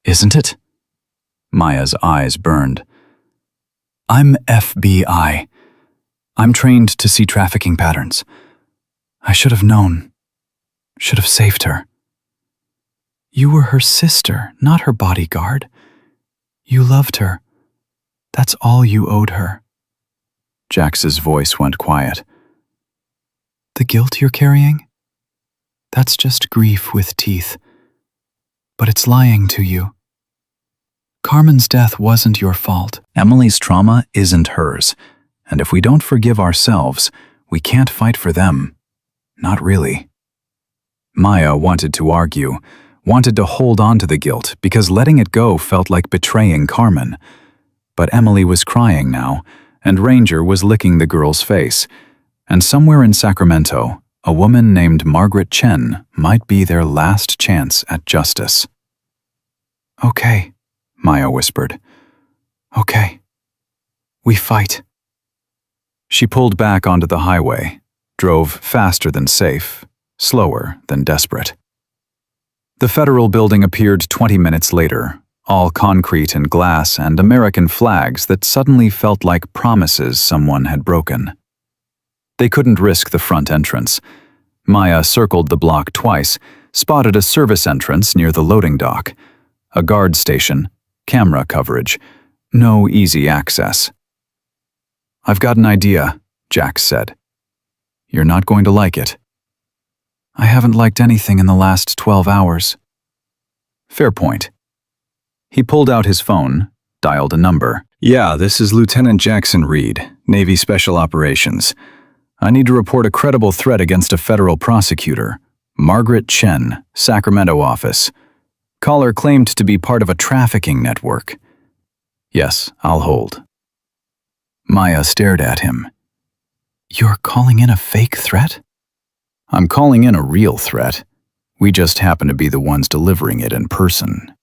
Isn't it? Maya's eyes burned. I'm FBI. I'm trained to see trafficking patterns. I should have known. Should have saved her. You were her sister, not her bodyguard. You loved her. That's all you owed her. Jax's voice went quiet. The guilt you're carrying? That's just grief with teeth. But it's lying to you. Carmen's death wasn't your fault. Emily's trauma isn't hers, and if we don't forgive ourselves, we can't fight for them. Not really. Maya wanted to argue, wanted to hold on to the guilt because letting it go felt like betraying Carmen. But Emily was crying now, and Ranger was licking the girl's face, and somewhere in Sacramento, a woman named Margaret Chen might be their last chance at justice. Okay, Maya whispered. Okay. We fight. She pulled back onto the highway, drove faster than safe, slower than desperate. The federal building appeared 20 minutes later, all concrete and glass and American flags that suddenly felt like promises someone had broken. They couldn't risk the front entrance. Maya circled the block twice, spotted a service entrance near the loading dock, a guard station, camera coverage, no easy access. "I've got an idea," Jax said. "You're not going to like it, I haven't liked anything in the last 12 hours. Fair point. He pulled out his phone, dialed a number. Yeah, this is Lieutenant Jackson Reed, Navy Special Operations. I need to report a credible threat against a federal prosecutor. Margaret Chen, Sacramento office. Caller claimed to be part of a trafficking network. Yes, I'll hold. Maya stared at him. You're calling in a fake threat? I'm calling in a real threat. We just happen to be the ones delivering it in person.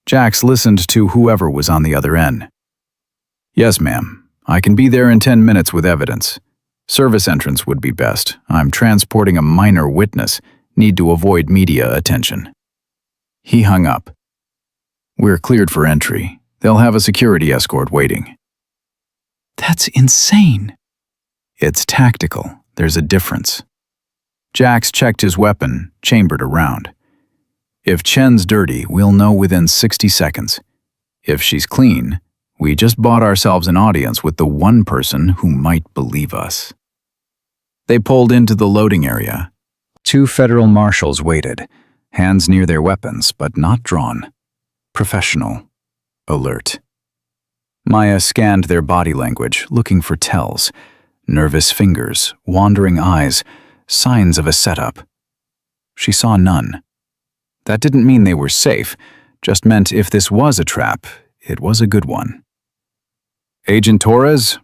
Jax listened to whoever was on the other end. Yes, ma'am. I can be there in 10 minutes with evidence. Service entrance would be best. I'm transporting a minor witness. Need to avoid media attention. He hung up. We're cleared for entry. They'll have a security escort waiting. That's insane. It's tactical. There's a difference. Jax checked his weapon, chambered around. If Chen's dirty, we'll know within 60 seconds. If she's clean, we just bought ourselves an audience with the one person who might believe us. They pulled into the loading area. 2 federal marshals waited, hands near their weapons, but not drawn. Professional. Alert. Maya scanned their body language, looking for tells. Nervous fingers, wandering eyes, signs of a setup. She saw none. That didn't mean they were safe, just meant if this was a trap, it was a good one. Agent Torres?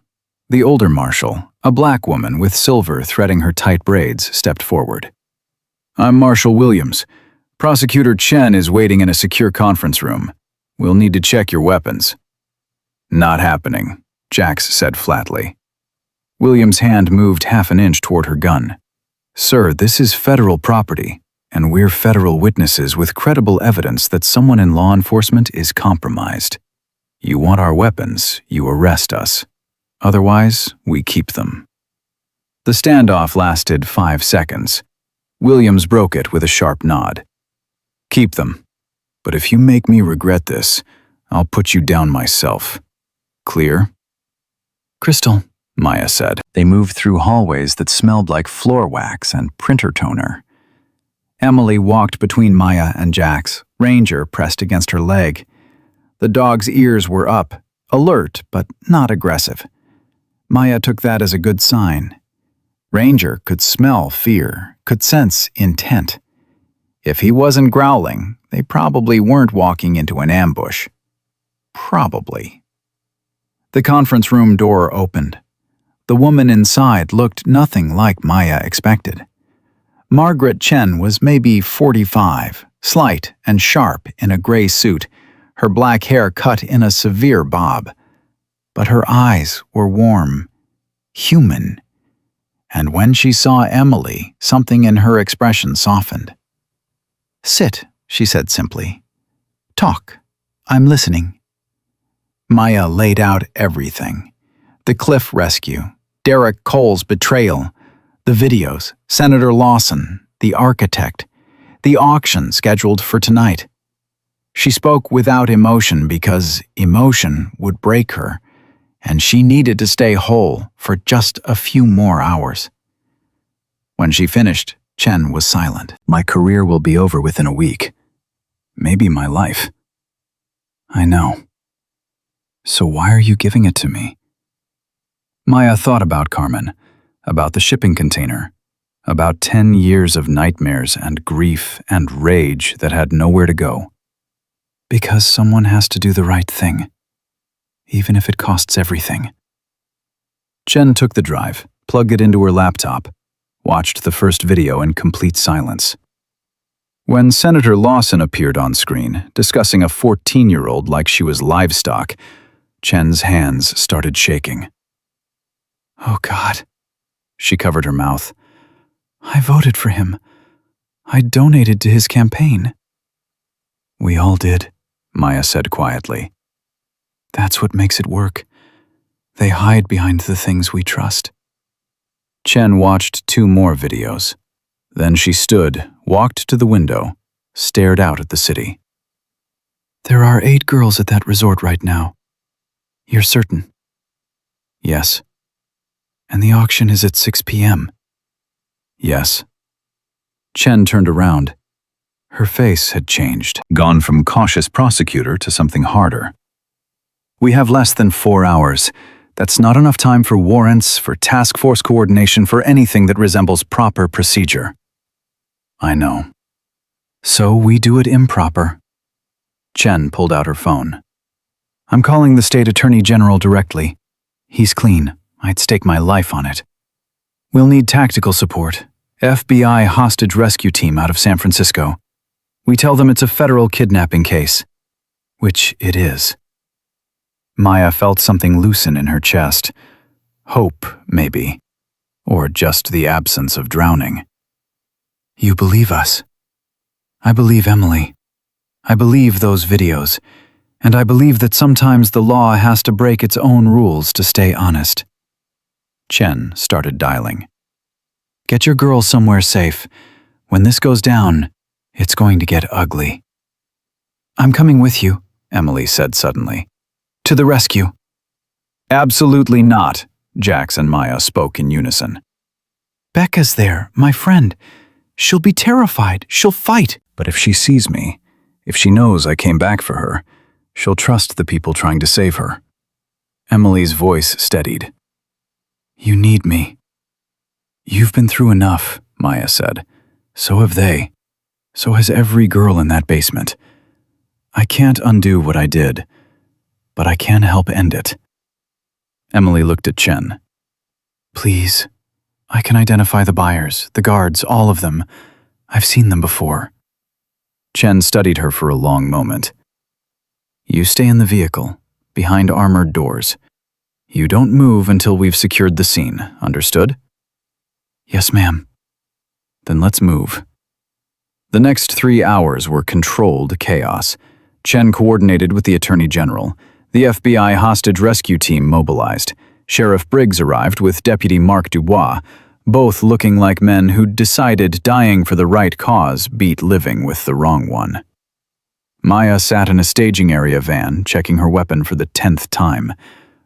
The older marshal, a black woman with silver threading her tight braids, stepped forward. I'm Marshal Williams. Prosecutor Chen is waiting in a secure conference room. We'll need to check your weapons. Not happening, Jax said flatly. Williams' hand moved half an inch toward her gun. Sir, this is federal property, and we're federal witnesses with credible evidence that someone in law enforcement is compromised. You want our weapons, you arrest us. Otherwise, we keep them. The standoff lasted 5 seconds. Williams broke it with a sharp nod. Keep them. But if you make me regret this, I'll put you down myself. Clear? Crystal, Maya said. They moved through hallways that smelled like floor wax and printer toner. Emily walked between Maya and Jax, Ranger pressed against her leg. The dog's ears were up, alert but not aggressive. Maya took that as a good sign. Ranger could smell fear, could sense intent. If he wasn't growling, they probably weren't walking into an ambush. Probably. The conference room door opened. The woman inside looked nothing like Maya expected. Margaret Chen was maybe 45, slight and sharp in a gray suit, her black hair cut in a severe bob. But her eyes were warm, human. And when she saw Emily, something in her expression softened. Sit, she said simply. Talk. I'm listening. Maya laid out everything. The cliff rescue, Derek Cole's betrayal, the videos, Senator Lawson, the architect, the auction scheduled for tonight. She spoke without emotion because emotion would break her, and she needed to stay whole for just a few more hours. When she finished, Chen was silent. My career will be over within a week. Maybe my life. I know. So why are you giving it to me? Maya thought about Carmen, about the shipping container, about 10 years of nightmares and grief and rage that had nowhere to go. Because someone has to do the right thing, even if it costs everything. Jen took the drive, plugged it into her laptop, watched the first video in complete silence. When Senator Lawson appeared on screen, discussing a 14-year-old like she was livestock, Chen's hands started shaking. Oh God. She covered her mouth. I voted for him. I donated to his campaign. We all did, Maya said quietly. That's what makes it work. They hide behind the things we trust. Chen watched 2 more videos. Then she stood, walked to the window, stared out at the city. There are 8 girls at that resort right now. You're certain? Yes. And the auction is at 6 p.m. Yes. Chen turned around. Her face had changed. Gone from cautious prosecutor to something harder. We have less than 4 hours. That's not enough time for warrants, for task force coordination, for anything that resembles proper procedure. I know. So we do it improper. Chen pulled out her phone. I'm calling the state attorney general directly. He's clean. I'd stake my life on it. We'll need tactical support. FBI hostage rescue team out of San Francisco. We tell them it's a federal kidnapping case. Which it is. Maya felt something loosen in her chest. Hope, maybe. Or just the absence of drowning. You believe us? I believe Emily. I believe those videos. And I believe that sometimes the law has to break its own rules to stay honest. Chen started dialing. Get your girl somewhere safe. When this goes down, it's going to get ugly. I'm coming with you, Emily said suddenly. To the rescue. Absolutely not, Jax and Maya spoke in unison. Becca's there, my friend. She'll be terrified. She'll fight. But if she sees me, if she knows I came back for her, she'll trust the people trying to save her. Emily's voice steadied. You need me. You've been through enough, Maya said. So have they. So has every girl in that basement. I can't undo what I did, but I can help end it. Emily looked at Chen. Please, I can identify the buyers, the guards, all of them. I've seen them before. Chen studied her for a long moment. You stay in the vehicle, behind armored doors. You don't move until we've secured the scene, understood? Yes, ma'am. Then let's move. The next 3 hours were controlled chaos. Chen coordinated with the Attorney General. The FBI hostage rescue team mobilized. Sheriff Briggs arrived with Deputy Mark Dubois, both looking like men who'd decided dying for the right cause beat living with the wrong one. Maya sat in a staging area van, checking her weapon for the 10th time.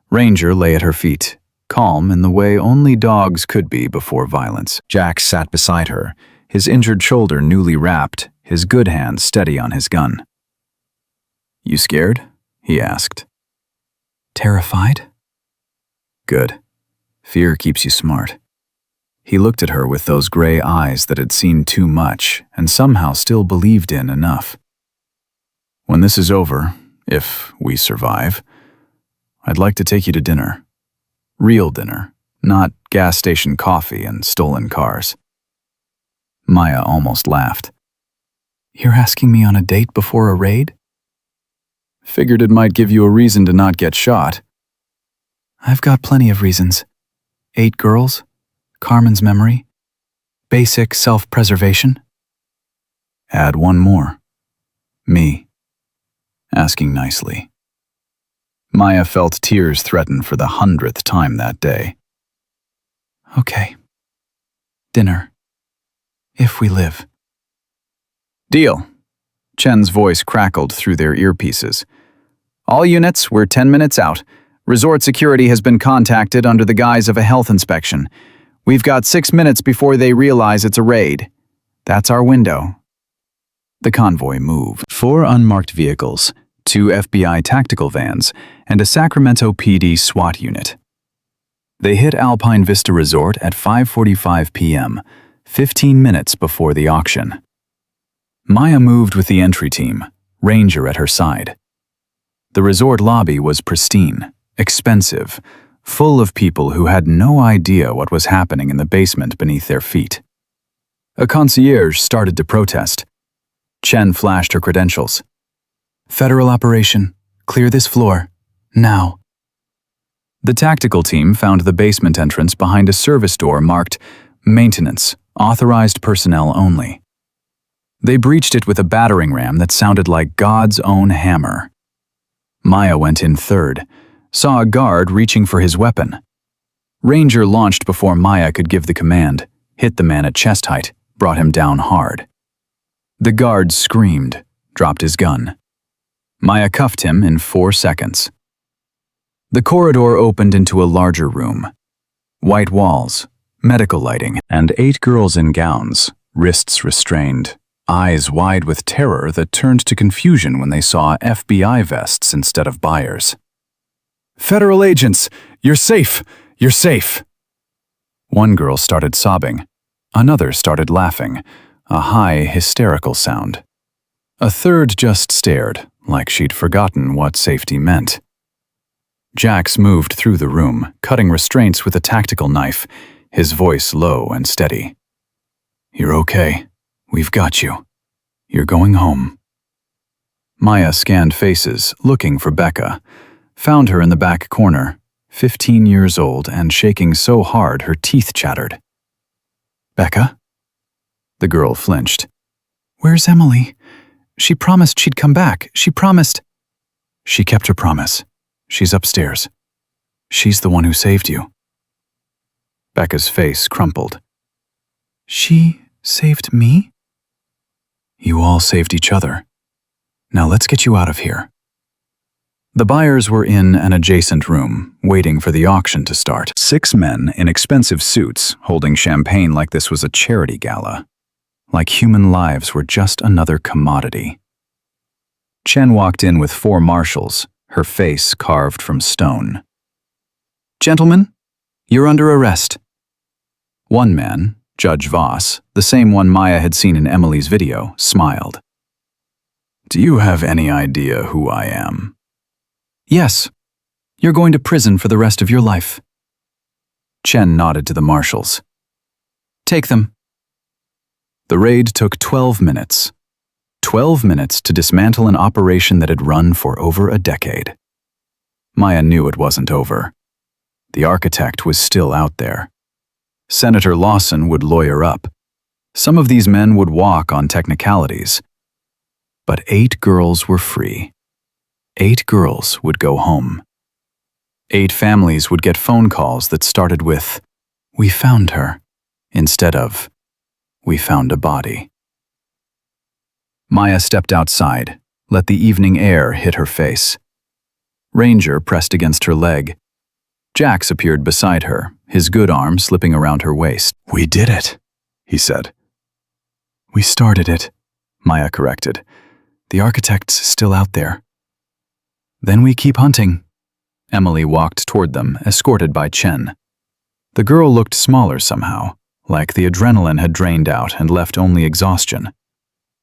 Ranger lay at her feet, calm in the way only dogs could be before violence. Jax sat beside her, his injured shoulder newly wrapped, his good hand steady on his gun. You scared? He asked. Terrified? Good. Fear keeps you smart. He looked at her with those gray eyes that had seen too much and somehow still believed in enough. When this is over, if we survive, I'd like to take you to dinner. Real dinner, not gas station coffee and stolen cars. Maya almost laughed. You're asking me on a date before a raid? Figured it might give you a reason to not get shot. I've got plenty of reasons. 8 girls, Carmen's memory, basic self-preservation. Add one more. Me. Asking nicely. Maya felt tears threaten for the 100th time that day. Okay. Dinner. If we live. Deal. Chen's voice crackled through their earpieces. All units, we're 10 minutes out. Resort security has been contacted under the guise of a health inspection. We've got 6 minutes before they realize it's a raid. That's our window. The convoy moved. 4 unmarked vehicles, 2 FBI tactical vans, and a Sacramento PD SWAT unit. They hit Alpine Vista Resort at 5:45 p.m., 15 minutes before the auction. Maya moved with the entry team, Ranger at her side. The resort lobby was pristine, expensive, full of people who had no idea what was happening in the basement beneath their feet. A concierge started to protest. Chen flashed her credentials. Federal operation. Clear this floor. Now. The tactical team found the basement entrance behind a service door marked Maintenance, Authorized Personnel Only. They breached it with a battering ram that sounded like God's own hammer. Maya went in third, saw a guard reaching for his weapon. Ranger launched before Maya could give the command, hit the man at chest height, brought him down hard. The guard screamed, dropped his gun. Maya cuffed him in 4 seconds. The corridor opened into a larger room. White walls, medical lighting, and 8 girls in gowns, wrists restrained, eyes wide with terror that turned to confusion when they saw FBI vests instead of buyers. "Federal agents! You're safe! You're safe!" One girl started sobbing. Another started laughing, a high, hysterical sound. A third just stared, like she'd forgotten what safety meant. Jax moved through the room, cutting restraints with a tactical knife, his voice low and steady. "You're okay. We've got you. You're going home." Maya scanned faces, looking for Becca, found her in the back corner, 15 years old and shaking so hard her teeth chattered. "Becca?" The girl flinched. "Where's Emily? She promised she'd come back. She promised." "She kept her promise. She's upstairs. She's the one who saved you." Becca's face crumpled. "She saved me?" "You all saved each other. Now let's get you out of here." The buyers were in an adjacent room, waiting for the auction to start. 6 men in expensive suits, holding champagne like this was a charity gala. Like human lives were just another commodity. Chen walked in with 4 marshals, her face carved from stone. "Gentlemen, you're under arrest." One man, Judge Voss, the same one Maya had seen in Emily's video, smiled. "Do you have any idea who I am?" "Yes. You're going to prison for the rest of your life." Chen nodded to the marshals. "Take them." The raid took 12 minutes. 12 minutes to dismantle an operation that had run for over a decade. Maya knew it wasn't over. The architect was still out there. Senator Lawson would lawyer up. Some of these men would walk on technicalities. But 8 girls were free. 8 girls would go home. 8 families would get phone calls that started with, "We found her," instead of, "We found a body." Maya stepped outside, let the evening air hit her face. Ranger pressed against her leg. Jax appeared beside her, his good arm slipping around her waist. "We did it," he said. "We started it," Maya corrected. "The architect's still out there." "Then we keep hunting." Emily walked toward them, escorted by Chen. The girl looked smaller somehow, like the adrenaline had drained out and left only exhaustion.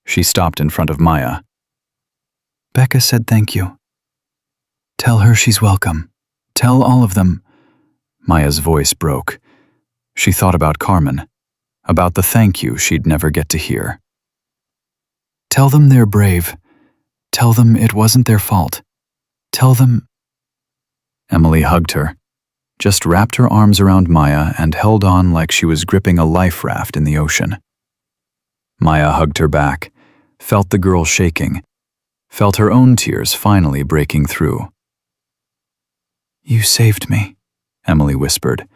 She stopped in front of Maya. "Becca said thank you. Tell her she's welcome. Tell all of them." Maya's voice broke. She thought about Carmen, about the thank you she'd never get to hear. "Tell them they're brave. Tell them it wasn't their fault. Tell them—" Emily hugged her, just wrapped her arms around Maya and held on like she was gripping a life raft in the ocean. Maya hugged her back, felt the girl shaking, felt her own tears finally breaking through. "You saved me," Emily whispered,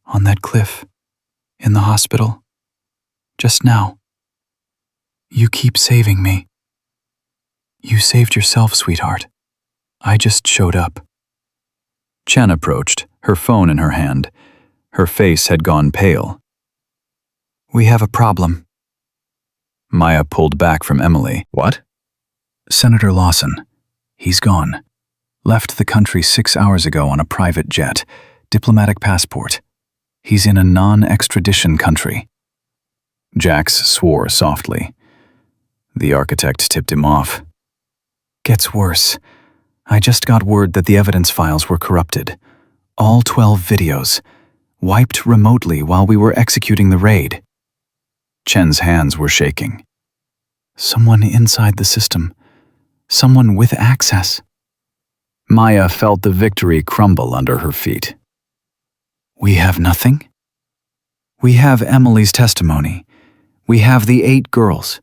"on that cliff, in the hospital, just now. You keep saving me. You saved yourself, sweetheart. I just showed up." Chen approached, her phone in her hand. Her face had gone pale. "We have a problem." Maya pulled back from Emily. "What?" "Senator Lawson. He's gone. Left the country 6 hours ago on a private jet, diplomatic passport. He's in a non-extradition country." Jax swore softly. The architect tipped him off. "Gets worse. I just got word that the evidence files were corrupted. All 12 videos. Wiped remotely while we were executing the raid." Chen's hands were shaking. "Someone inside the system. Someone with access." Maya felt the victory crumble under her feet. "We have nothing? We have Emily's testimony. We have the 8 girls.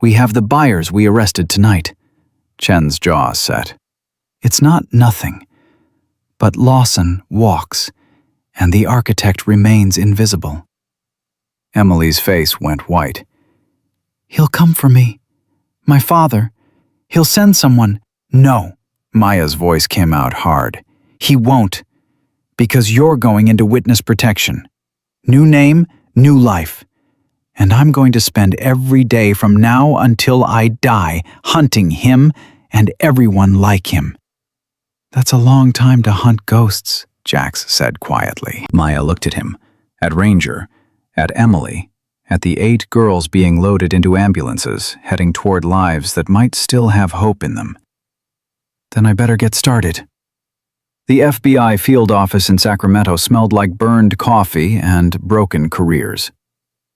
We have the buyers we arrested tonight." Chen's jaw set. "It's not nothing. But Lawson walks, and the architect remains invisible." Emily's face went white. "He'll come for me. My father. He'll send someone." "No." Maya's voice came out hard. "He won't. Because you're going into witness protection. New name, new life. And I'm going to spend every day from now until I die hunting him and everyone like him." "That's a long time to hunt ghosts," Jax said quietly. Maya looked at him, at Ranger, at Emily, at the 8 girls being loaded into ambulances, heading toward lives that might still have hope in them. "Then I better get started." The FBI field office in Sacramento smelled like burned coffee and broken careers.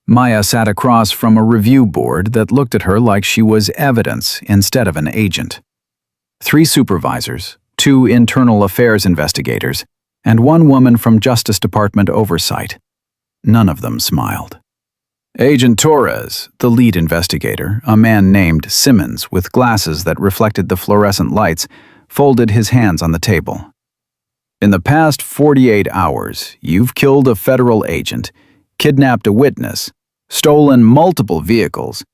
Maya sat across from a review board that looked at her like she was evidence instead of an agent. 3 supervisors, 2 internal affairs investigators, and 1 woman from Justice Department oversight. None of them smiled. Agent Torres, the lead investigator, a man named Simmons with glasses that reflected the fluorescent lights, folded his hands on the table. "In the past 48 hours, you've killed a federal agent, kidnapped a witness, stolen multiple vehicles,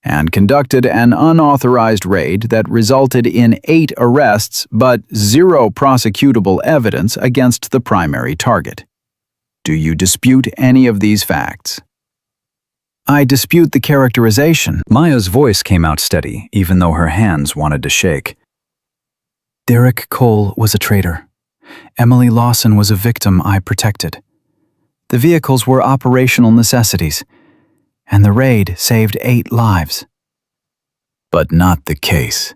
and conducted an unauthorized raid that resulted in 8 arrests but 0 prosecutable evidence against the primary target. Do you dispute any of these facts?" "I dispute the characterization." Maya's voice came out steady, even though her hands wanted to shake. "Derek Cole was a traitor. Emily Lawson was a victim I protected. The vehicles were operational necessities, and the raid saved 8 lives." But not the case.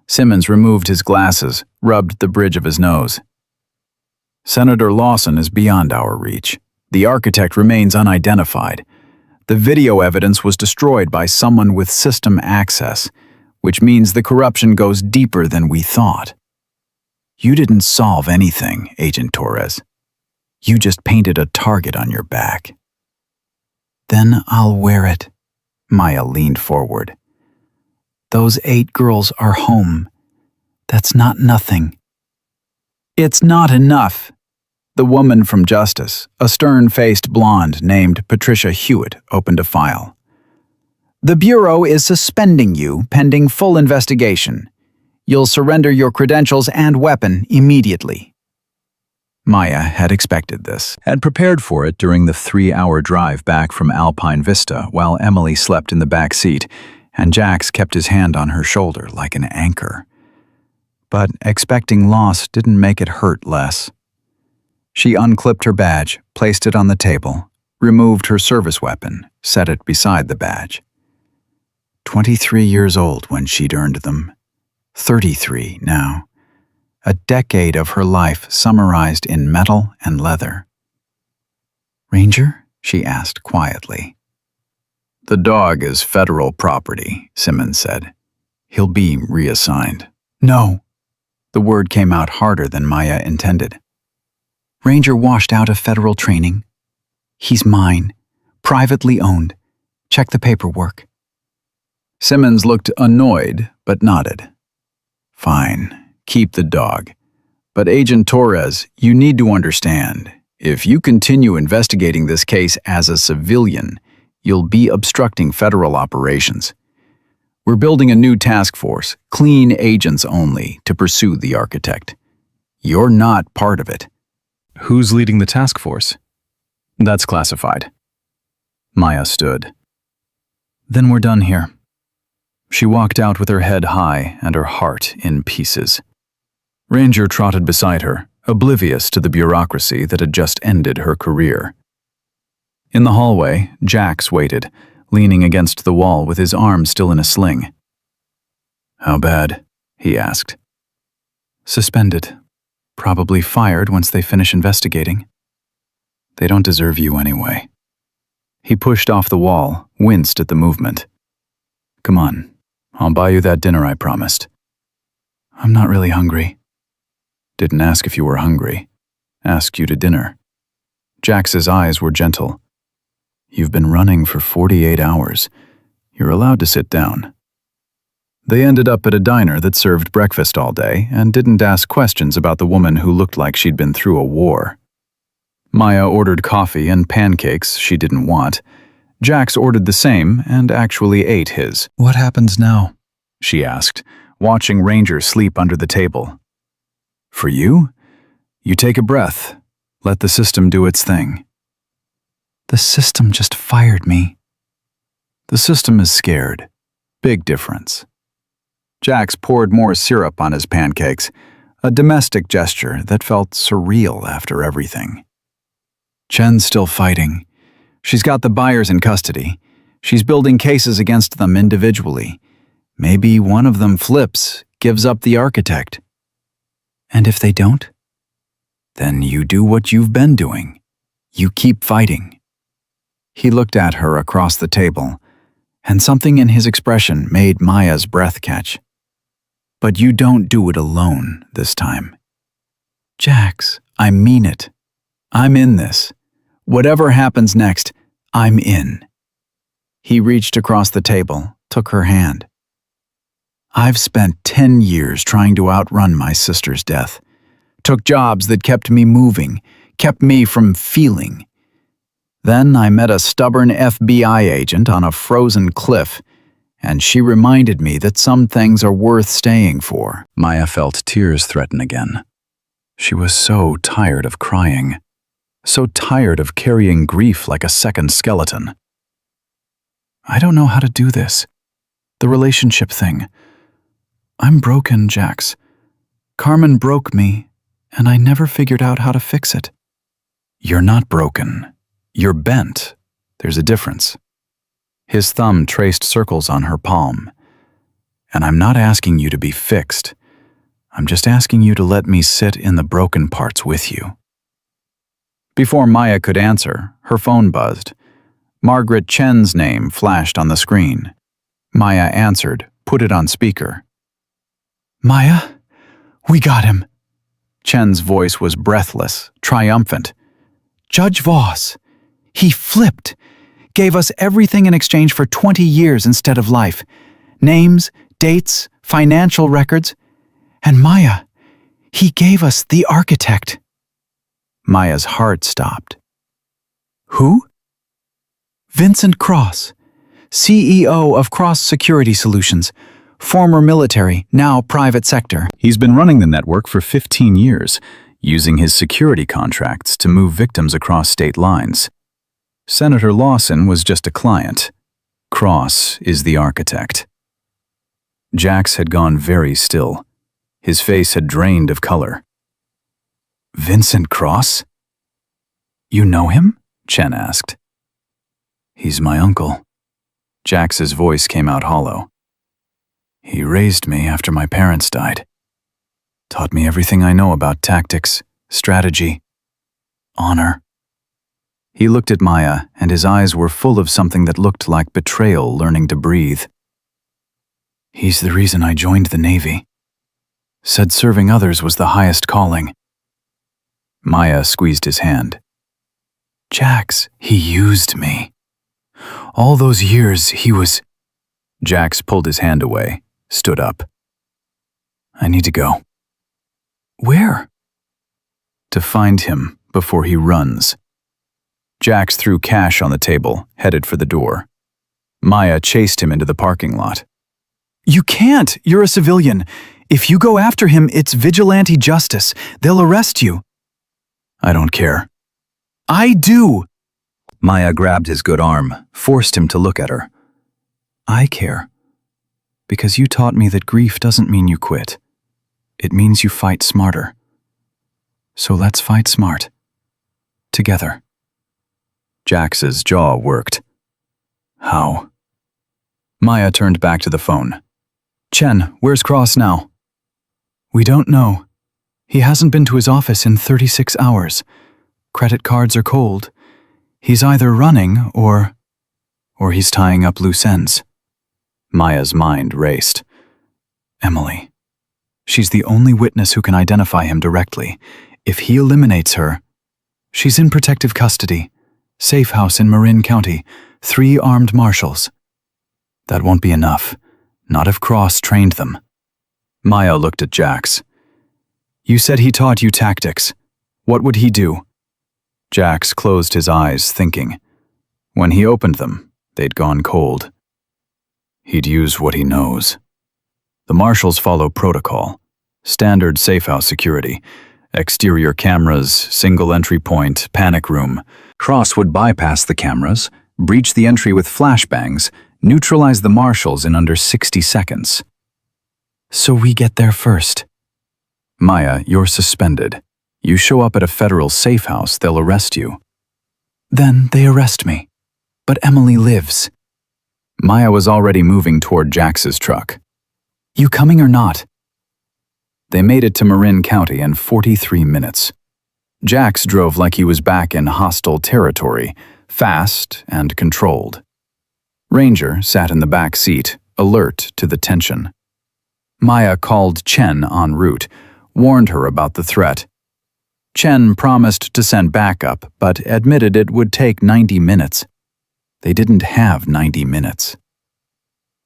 Simmons removed his glasses, rubbed the bridge of his nose. "Senator Lawson is beyond our reach. The architect remains unidentified. The video evidence was destroyed by someone with system access, which means the corruption goes deeper than we thought. You didn't solve anything, Agent Torres. You just painted a target on your back." "Then I'll wear it." Maya leaned forward. "Those 8 girls are home. That's not nothing." "It's not enough." The woman from Justice, a stern-faced blonde named Patricia Hewitt, opened a file. "The Bureau is suspending you pending full investigation. You'll surrender your credentials and weapon immediately." Maya had expected this, had prepared for it during the 3-hour drive back from Alpine Vista while Emily slept in the back seat and Jax kept his hand on her shoulder like an anchor. But expecting loss didn't make it hurt less. She unclipped her badge, placed it on the table, removed her service weapon, set it beside the badge. 23 years old when she'd earned them. 33 now. A decade of her life summarized in metal and leather. "Ranger?" she asked quietly. "The dog is federal property," Simmons said. "He'll be reassigned." "No." The word came out harder than Maya intended. "Ranger washed out of federal training. He's mine. Privately owned. Check the paperwork." Simmons looked annoyed, but nodded. "Fine, keep the dog. But Agent Torres, you need to understand, if you continue investigating this case as a civilian, you'll be obstructing federal operations. We're building a new task force, clean agents only, to pursue the architect. You're not part of it." "Who's leading the task force?" "That's classified." Maya stood. "Then we're done here." She walked out with her head high and her heart in pieces. Ranger trotted beside her, oblivious to the bureaucracy that had just ended her career. In the hallway, Jax waited, leaning against the wall with his arm still in a sling. "How bad?" he asked. "Suspended. Probably fired once they finish investigating." "They don't deserve you anyway." He pushed off the wall, winced at the movement. "Come on, I'll buy you that dinner I promised." "I'm not really hungry." "Didn't ask if you were hungry. Asked you to dinner." Jax's eyes were gentle. "You've been running for 48 hours. You're allowed to sit down." They ended up at a diner that served breakfast all day and didn't ask questions about the woman who looked like she'd been through a war. Maya ordered coffee and pancakes she didn't want. Jax ordered the same and actually ate his. "What happens now?" she asked, watching Ranger sleep under the table. "For you? You take a breath. Let the system do its thing." "The system just fired me." The system is scared. Big difference. Jax poured more syrup on his pancakes, a domestic gesture that felt surreal after everything. Chen's still fighting. She's got the buyers in custody. She's building cases against them individually. Maybe one of them flips, gives up the architect. And if they don't? Then you do what you've been doing. You keep fighting. He looked at her across the table, and something in his expression made Maya's breath catch. But you don't do it alone this time. Jax, I mean it. I'm in this. Whatever happens next, I'm in. He reached across the table, took her hand. I've spent 10 years trying to outrun my sister's death. Took jobs that kept me moving, kept me from feeling. Then I met a stubborn FBI agent on a frozen cliff, and she reminded me that some things are worth staying for. Maya felt tears threaten again. She was so tired of crying, so tired of carrying grief like a second skeleton. I don't know how to do this. The relationship thing. I'm broken, Jax. Carmen broke me, and I never figured out how to fix it. You're not broken. You're bent. There's a difference. His thumb traced circles on her palm. And I'm not asking you to be fixed. I'm just asking you to let me sit in the broken parts with you. Before Maya could answer, her phone buzzed. Margaret Chen's name flashed on the screen. Maya answered, put it on speaker. Maya, we got him. Chen's voice was breathless, triumphant. Judge Voss. He flipped. Gave us everything in exchange for 20 years instead of life. Names, dates, financial records. And Maya, he gave us the architect. Maya's heart stopped. Who? Vincent Cross, CEO of Cross Security Solutions, former military, now private sector. He's been running the network for 15 years, using his security contracts to move victims across state lines. Senator Lawson was just a client. Cross is the architect. Jax had gone very still. His face had drained of color. Vincent Cross? You know him? Chen asked. He's my uncle. Jax's voice came out hollow. He raised me after my parents died. Taught me everything I know about tactics, strategy, honor. He looked at Maya, and his eyes were full of something that looked like betrayal learning to breathe. He's the reason I joined the Navy. Said serving others was the highest calling. Maya squeezed his hand. Jax, he used me. All those years he was... Jax pulled his hand away, stood up. I need to go. Where? To find him before he runs. Jax threw cash on the table, headed for the door. Maya chased him into the parking lot. You can't! You're a civilian. If you go after him, it's vigilante justice. They'll arrest you. I don't care. I do! Maya grabbed his good arm, forced him to look at her. I care. Because you taught me that grief doesn't mean you quit. It means you fight smarter. So let's fight smart. Together. Jax's jaw worked. How? Maya turned back to the phone. Chen, where's Cross now? We don't know. He hasn't been to his office in 36 hours. Credit cards are cold. He's either running or he's tying up loose ends. Maya's mind raced. Emily. She's the only witness who can identify him directly. If he eliminates her, she's in protective custody. Safe house in Marin County, 3 armed marshals. That won't be enough. Not if Cross trained them. Maya looked at Jax. You said he taught you tactics. What would he do? Jax closed his eyes, thinking. When he opened them, they'd gone cold. He'd use what he knows. The marshals follow protocol. Standard safehouse security. Exterior cameras, single entry point, panic room. Cross would bypass the cameras, breach the entry with flashbangs, Neutralize the marshals in under 60 seconds. So we get there first. Maya, you're suspended. You show up at a federal safe house, they'll arrest you. Then they arrest me. But Emily lives. Maya was already moving toward Jax's truck. You coming or not? They made it to Marin County in 43 minutes. Jax drove like he was back in hostile territory, fast and controlled. Ranger sat in the back seat, alert to the tension. Maya called Chen en route, warned her about the threat. Chen promised to send backup, but admitted it would take 90 minutes. They didn't have 90 minutes.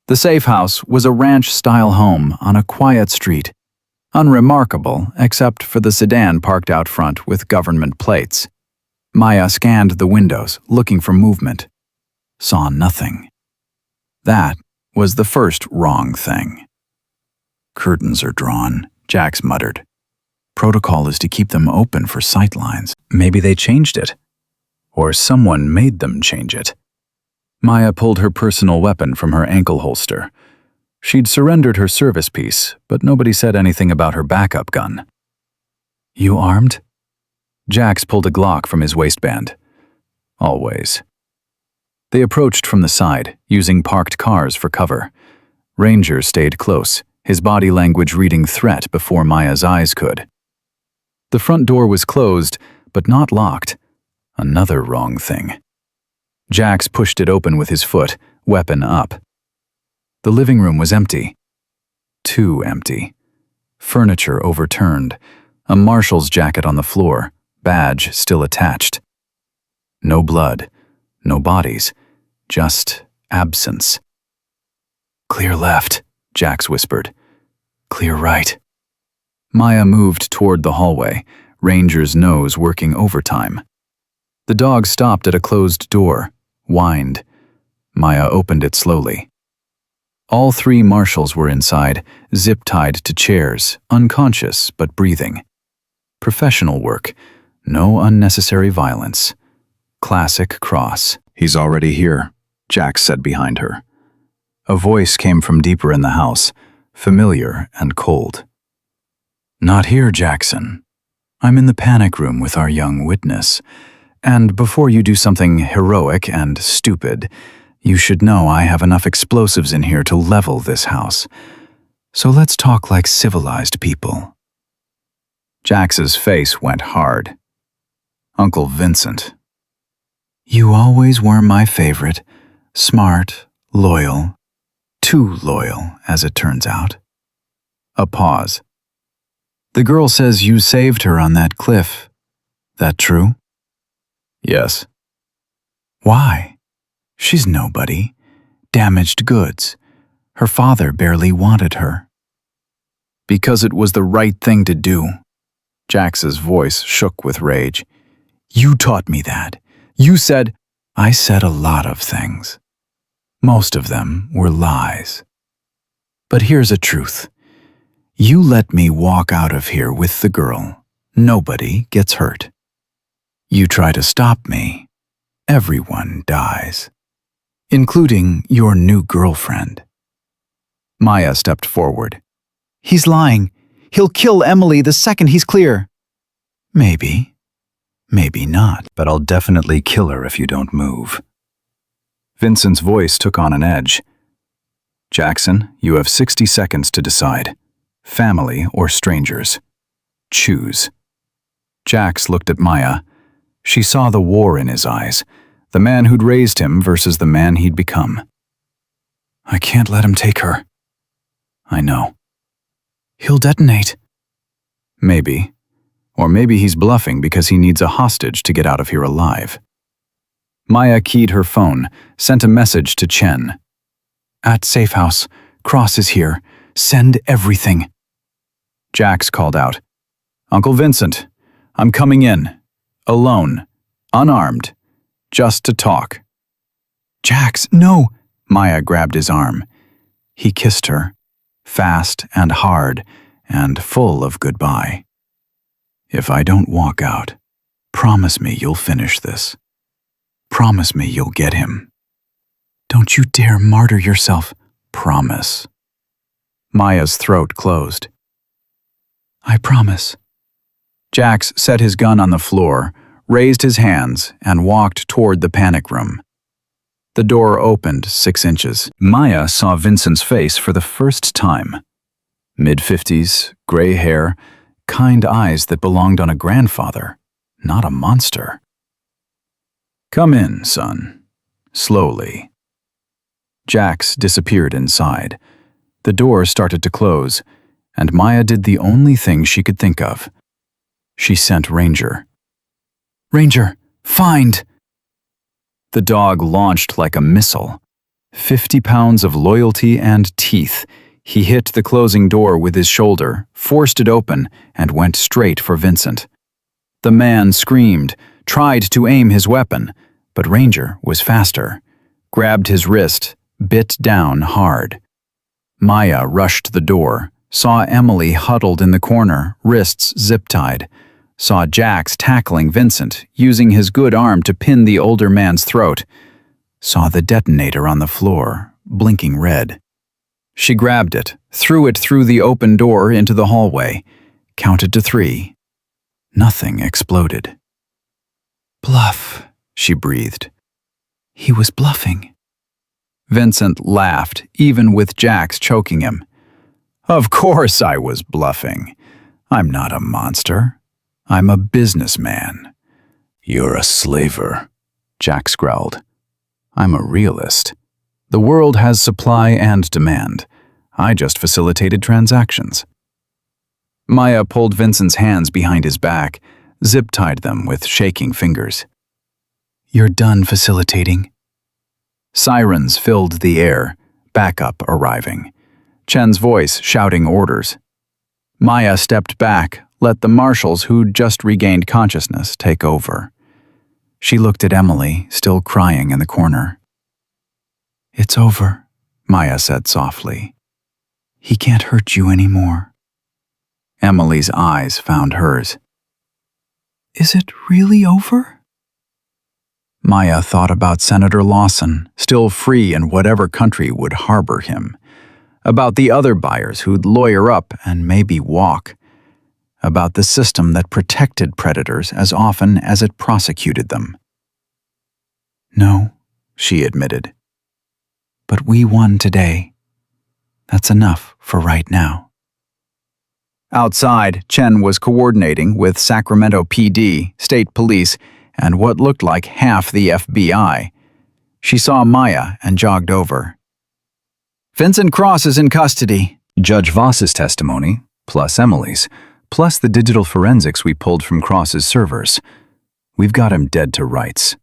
The safe house was a ranch-style home on a quiet street, unremarkable except for the sedan parked out front with government plates. Maya scanned the windows, looking for movement. Saw nothing. That was the first wrong thing. Curtains are drawn, Jax muttered. Protocol is to keep them open for sightlines. Maybe they changed it. Or someone made them change it. Maya pulled her personal weapon from her ankle holster. She'd surrendered her service piece, but nobody said anything about her backup gun. You armed? Jax pulled a Glock from his waistband. Always. They approached from the side, using parked cars for cover. Ranger stayed close, his body language reading threat before Maya's eyes could. The front door was closed, but not locked. Another wrong thing. Jax pushed it open with his foot, weapon up. The living room was empty. Too empty. Furniture overturned, a marshal's jacket on the floor, badge still attached. No blood, no bodies, just absence. Clear left, Jax whispered. Clear right. Maya moved toward the hallway, Ranger's nose working overtime. The dog stopped at a closed door, whined. Maya opened it slowly. All three marshals were inside, zip-tied to chairs, unconscious but breathing. Professional work, no unnecessary violence. Classic Cross. He's already here, Jax said behind her. A voice came from deeper in the house, familiar and cold. Not here, Jackson. I'm in the panic room with our young witness. And before you do something heroic and stupid, you should know I have enough explosives in here to level this house. So let's talk like civilized people. Jax's face went hard. Uncle Vincent. You always were my favorite. Smart, loyal. Too loyal, as it turns out. A pause. The girl says you saved her on that cliff. That true? Yes. Why? She's nobody. Damaged goods. Her father barely wanted her. Because it was the right thing to do. Jax's voice shook with rage. You taught me that. You said, I said a lot of things. Most of them were lies. But here's a truth. You let me walk out of here with the girl. Nobody gets hurt. You try to stop me. Everyone dies. Including your new girlfriend. Maya stepped forward. He's lying. He'll kill Emily the second he's clear. Maybe. Maybe not. But I'll definitely kill her if you don't move. Vincent's voice took on an edge. Jackson, you have 60 seconds to decide. Family or strangers. Choose. Jax looked at Maya. She saw the war in his eyes, the man who'd raised him versus the man he'd become. I can't let him take her. I know. He'll detonate. Maybe. Or maybe he's bluffing because he needs a hostage to get out of here alive. Maya keyed her phone, sent a message to Chen. At Safe House, Cross is here. Send everything. Jax called out. Uncle Vincent, I'm coming in. Alone. Unarmed. Just to talk. Jax, no! Maya grabbed his arm. He kissed her. Fast and hard and full of goodbye. If I don't walk out, promise me you'll finish this. Promise me you'll get him. Don't you dare martyr yourself. Promise. Maya's throat closed. I promise. Jax set his gun on the floor, raised his hands, and walked toward the panic room. The door opened 6 inches. Maya saw Vincent's face for the first time. Mid-50s, gray hair, kind eyes that belonged on a grandfather, not a monster. Come in, son. Slowly. Jax disappeared inside. The door started to close, and Maya did the only thing she could think of. She sent Ranger. Ranger, find! The dog launched like a missile. 50 pounds of loyalty and teeth. He hit the closing door with his shoulder, forced it open, and went straight for Vincent. The man screamed, tried to aim his weapon, but Ranger was faster. Grabbed his wrist, bit down hard. Maya rushed the door, saw Emily huddled in the corner, wrists zip-tied. Saw Jax tackling Vincent, using his good arm to pin the older man's throat. Saw the detonator on the floor, blinking red. She grabbed it, threw it through the open door into the hallway, counted to 3. Nothing exploded. Bluff, she breathed. He was bluffing. Vincent laughed, even with Jax choking him. Of course I was bluffing. I'm not a monster. I'm a businessman. You're a slaver, Jax growled. I'm a realist. The world has supply and demand. I just facilitated transactions. Maya pulled Vincent's hands behind his back, zip-tied them with shaking fingers. You're done facilitating. Sirens filled the air, backup arriving. Chen's voice shouting orders. Maya stepped back, let the marshals who'd just regained consciousness take over. She looked at Emily, still crying in the corner. It's over, Maya said softly. He can't hurt you anymore. Emily's eyes found hers. Is it really over? Maya thought about Senator Lawson, still free in whatever country would harbor him. About the other buyers who'd lawyer up and maybe walk. About the system that protected predators as often as it prosecuted them. No, she admitted. But we won today. That's enough for right now. Outside, Chen was coordinating with Sacramento PD, state police, and what looked like half the FBI. She saw Maya and jogged over. Vincent Cross is in custody. Judge Voss's testimony, plus Emily's, plus the digital forensics we pulled from Cross's servers. We've got him dead to rights.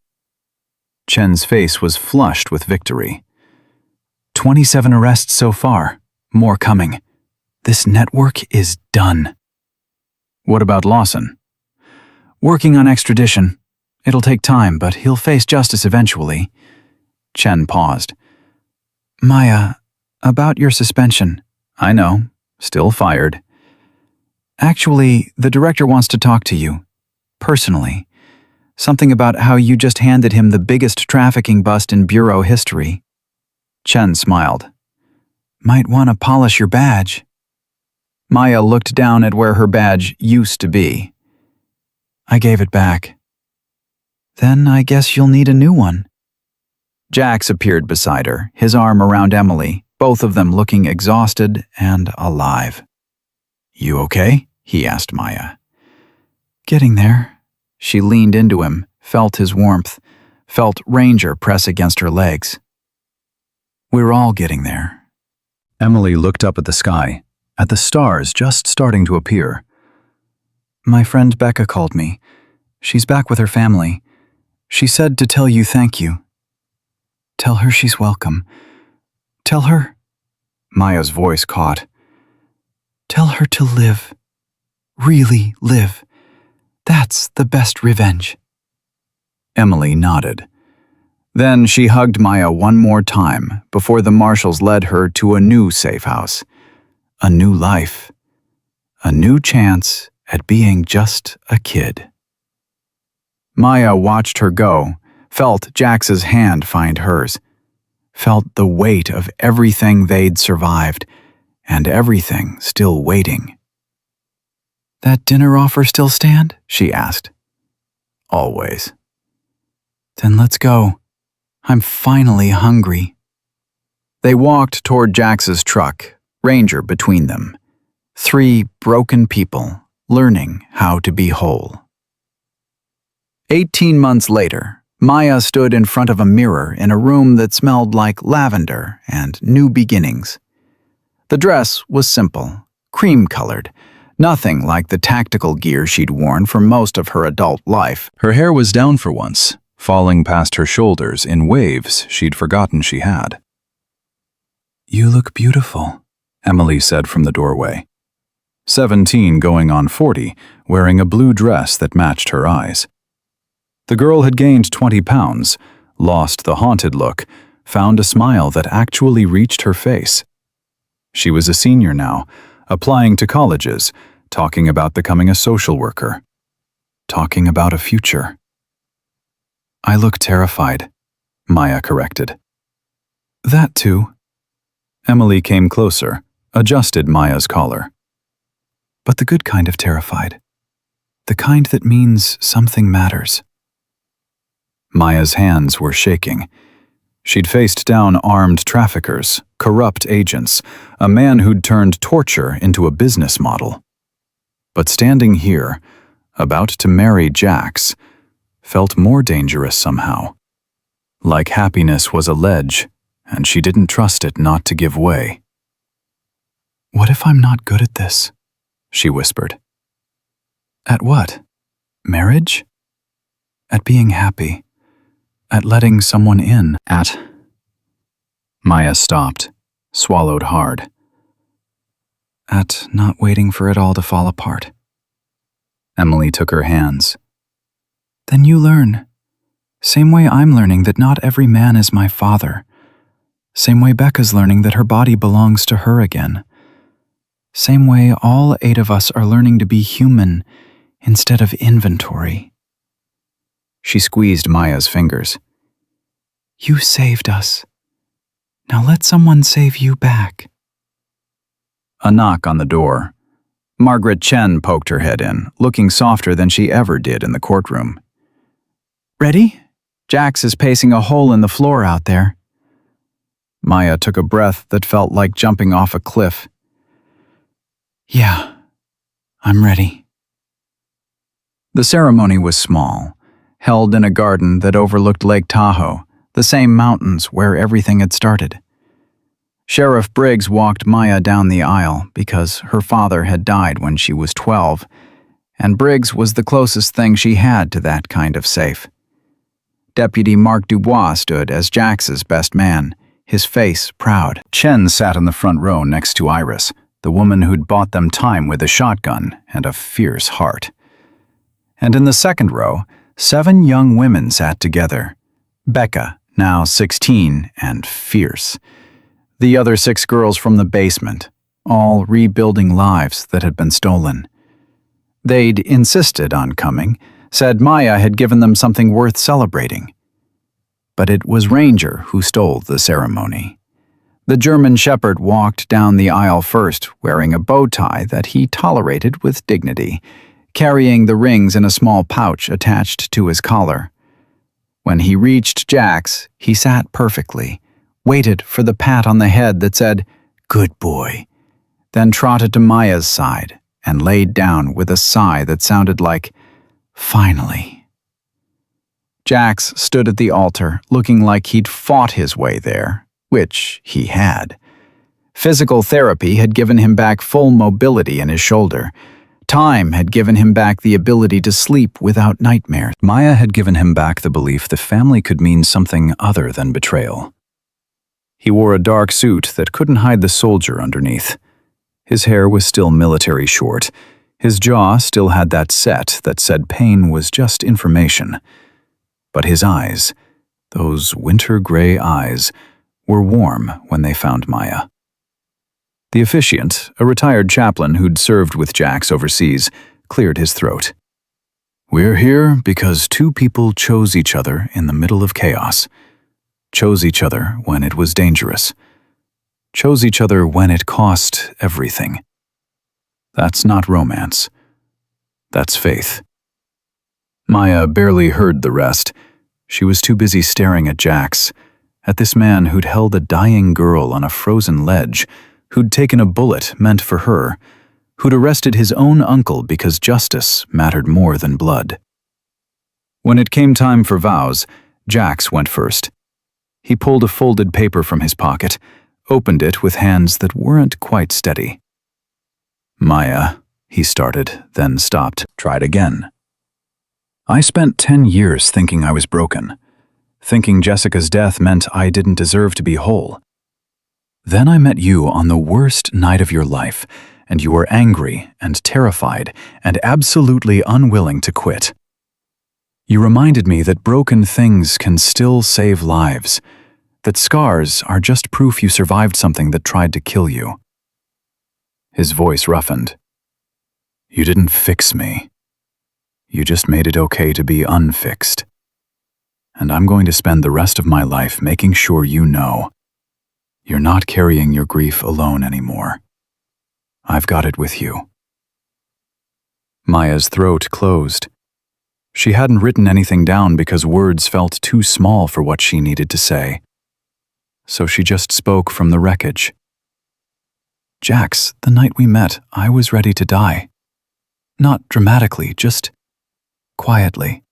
Chen's face was flushed with victory. 27 arrests so far. More coming. This network is done. What about Lawson? Working on extradition. It'll take time, but he'll face justice eventually. Chen paused. Maya, about your suspension. I know. Still fired. Actually, the director wants to talk to you. Personally. Something about how you just handed him the biggest trafficking bust in bureau history. Chen smiled. Might want to polish your badge. Maya looked down at where her badge used to be. I gave it back. Then I guess you'll need a new one. Jax appeared beside her, his arm around Emily, both of them looking exhausted and alive. You okay? He asked Maya. Getting there. She leaned into him, felt his warmth, felt Ranger press against her legs. We're all getting there. Emily looked up at the sky, at the stars just starting to appear. My friend Becca called me. She's back with her family. She said to tell you thank you. Tell her she's welcome. Tell her... Maya's voice caught. Tell her to live. Really live. That's the best revenge. Emily nodded. Then she hugged Maya one more time before the marshals led her to a new safe house. A new life. A new chance at being just a kid. Maya watched her go, felt Jax's hand find hers. felt the weight of everything they'd survived and everything still waiting. "That dinner offer still stand?" she asked. Always. "Then let's go. I'm finally hungry." They walked toward Jax's truck, Ranger between them. 3 broken people learning how to be whole. 18 months later, Maya stood in front of a mirror in a room that smelled like lavender and new beginnings. The dress was simple, cream-colored, nothing like the tactical gear she'd worn for most of her adult life. Her hair was down for once, falling past her shoulders in waves she'd forgotten she had. "You look beautiful," Emily said from the doorway. 17 going on 40, wearing a blue dress that matched her eyes. The girl had gained 20 pounds, lost the haunted look, found a smile that actually reached her face. She was a senior now, applying to colleges, talking about becoming a social worker, talking about a future. "I look terrified," Maya corrected. "That too." Emily came closer, adjusted Maya's collar. "But the good kind of terrified. The kind that means something matters." Maya's hands were shaking. She'd faced down armed traffickers, corrupt agents, a man who'd turned torture into a business model. But standing here, about to marry Jax, felt more dangerous somehow. Like happiness was a ledge, and she didn't trust it not to give way. "What if I'm not good at this?" she whispered. "At what? Marriage? At being happy? At letting someone in?" Maya stopped, swallowed hard. "At not waiting for it all to fall apart." Emily took her hands. "Then you learn. Same way I'm learning that not every man is my father. Same way Becca's learning that her body belongs to her again. Same way all 8 of us are learning to be human instead of inventory." She squeezed Maya's fingers. "You saved us. Now let someone save you back." A knock on the door. Margaret Chen poked her head in, looking softer than she ever did in the courtroom. "Ready? Jax is pacing a hole in the floor out there." Maya took a breath that felt like jumping off a cliff. "Yeah, I'm ready." The ceremony was small, held in a garden that overlooked Lake Tahoe, the same mountains where everything had started. Sheriff Briggs walked Maya down the aisle because her father had died when she was 12, and Briggs was the closest thing she had to that kind of safe. Deputy Mark Dubois stood as Jax's best man, his face proud. Chen sat in the front row next to Iris, the woman who'd bought them time with a shotgun and a fierce heart. And in the second row, 7 young women sat together. Becca, now 16 and fierce. The other 6 girls from the basement, all rebuilding lives that had been stolen. They'd insisted on coming, said Maya had given them something worth celebrating. But it was Ranger who stole the ceremony. The German shepherd walked down the aisle first, wearing a bow tie that he tolerated with dignity, carrying the rings in a small pouch attached to his collar. When he reached Jax, he sat perfectly, waited for the pat on the head that said, "Good boy," then trotted to Maya's side and laid down with a sigh that sounded like, "Finally." Jax stood at the altar, looking like he'd fought his way there, which he had. Physical therapy had given him back full mobility in his shoulder. Time had given him back the ability to sleep without nightmares. Maya had given him back the belief the family could mean something other than betrayal. He wore a dark suit that couldn't hide the soldier underneath. His hair was still military short. His jaw still had that set that said pain was just information. But his eyes, those winter gray eyes, were warm when they found Maya. The officiant, a retired chaplain who'd served with Jax overseas, cleared his throat. "We're here because 2 people chose each other in the middle of chaos. chose each other when it was dangerous, chose each other when it cost everything. That's not romance. That's faith. Maya barely heard the rest. She was too busy staring at Jax, at this man who'd held a dying girl on a frozen ledge, who'd taken a bullet meant for her, who'd arrested his own uncle because justice mattered more than blood. When it came time for vows, Jax went first. He pulled a folded paper from his pocket, opened it with hands that weren't quite steady. "Maya," he started, then stopped. "Tried again. I spent 10 years thinking I was broken, thinking Jessica's death meant I didn't deserve to be whole. Then I met you on the worst night of your life, and you were angry and terrified and absolutely unwilling to quit. You reminded me that broken things can still save lives, that scars are just proof you survived something that tried to kill you." His voice roughened. "You didn't fix me. You just made it okay to be unfixed. And I'm going to spend the rest of my life making sure you know you're not carrying your grief alone anymore. I've got it with you." Maya's throat closed. She hadn't written anything down because words felt too small for what she needed to say. So she just spoke from the wreckage. "Jax, the night we met, I was ready to die. Not dramatically, just quietly.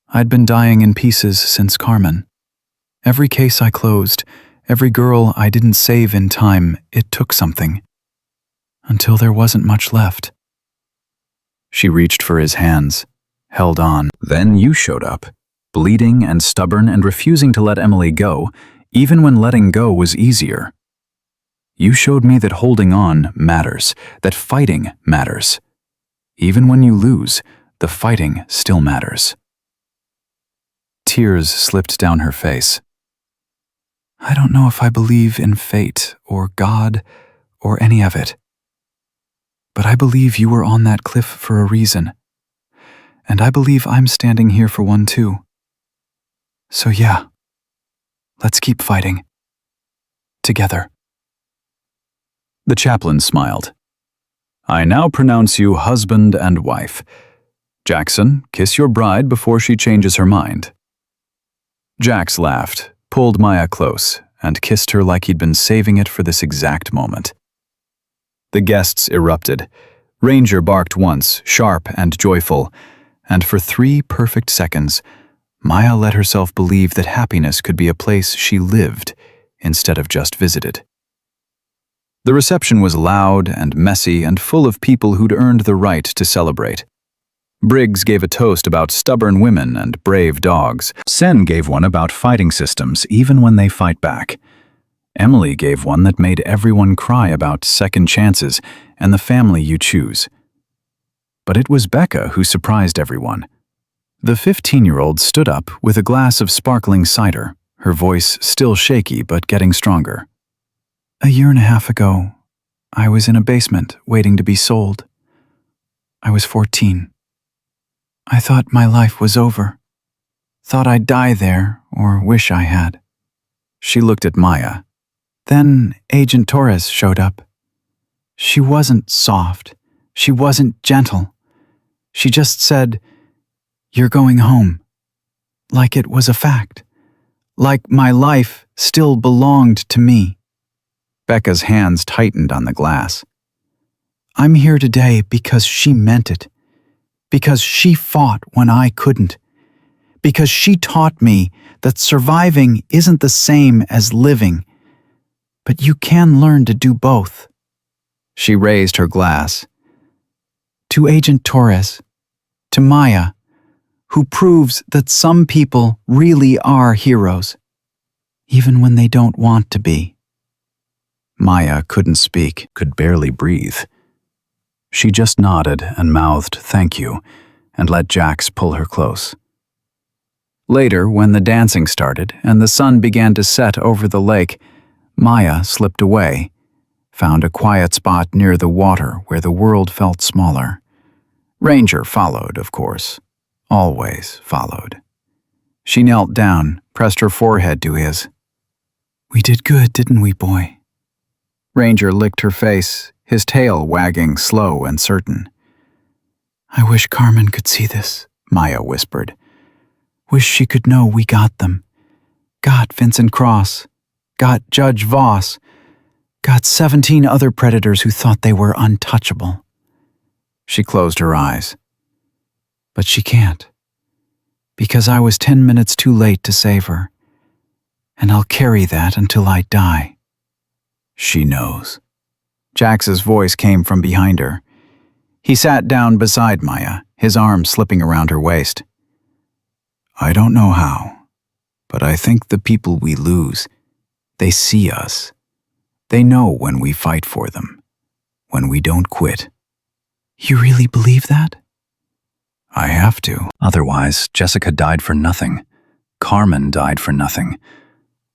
I'd been dying in pieces since Carmen. Every case I closed, every girl I didn't save in time, it took something. Until there wasn't much left." She reached for his hands, held on. "Then you showed up, bleeding and stubborn and refusing to let Emily go, even when letting go was easier. You showed me that holding on matters, that fighting matters. Even when you lose, the fighting still matters." Tears slipped down her face. "I don't know if I believe in fate or God or any of it. But I believe you were on that cliff for a reason. And I believe I'm standing here for one too. So yeah, let's keep fighting. Together." The chaplain smiled. "I now pronounce you husband and wife. Jackson, kiss your bride before she changes her mind." Jax laughed, pulled Maya close, and kissed her like he'd been saving it for this exact moment. The guests erupted. Ranger barked once, sharp and joyful, and for 3 perfect seconds, Maya let herself believe that happiness could be a place she lived instead of just visited. The reception was loud and messy and full of people who'd earned the right to celebrate. Briggs gave a toast about stubborn women and brave dogs. Sen gave one about fighting systems even when they fight back. Emily gave one that made everyone cry about second chances and the family you choose. But it was Becca who surprised everyone. The 15-year-old stood up with a glass of sparkling cider, her voice still shaky but getting stronger. "A year and a half ago, I was in a basement waiting to be sold. I was 14. I thought my life was over. Thought I'd die there, or wish I had." She looked at Maya. "Then Agent Torres showed up. She wasn't soft. She wasn't gentle. She just said, 'You're going home.' Like it was a fact. Like my life still belonged to me." Becca's hands tightened on the glass. "I'm here today because she meant it. Because she fought when I couldn't. Because she taught me that surviving isn't the same as living. But you can learn to do both." She raised her glass. "To Agent Torres, to Maya, who proves that some people really are heroes, even when they don't want to be." Maya couldn't speak, could barely breathe. She just nodded and mouthed "thank you" and let Jax pull her close. Later, when the dancing started and the sun began to set over the lake, Maya slipped away, found a quiet spot near the water where the world felt smaller. Ranger followed, of course. Always followed. She knelt down, pressed her forehead to his. "We did good, didn't we, boy?" Ranger licked her face, his tail wagging slow and certain. "I wish Carmen could see this," Maya whispered. "Wish she could know we got them. Got Vincent Cross. Got Judge Voss. Got 17 other predators who thought they were untouchable." She closed her eyes. "But she can't. Because I was 10 minutes too late to save her. And I'll carry that until I die." She knows. Jax's voice came from behind her. He sat down beside Maya, his arm slipping around her waist. "I don't know how, but I think the people we lose, they see us. They know when we fight for them, when we don't quit." "You really believe that?" "I have to. Otherwise, Jessica died for nothing. Carmen died for nothing.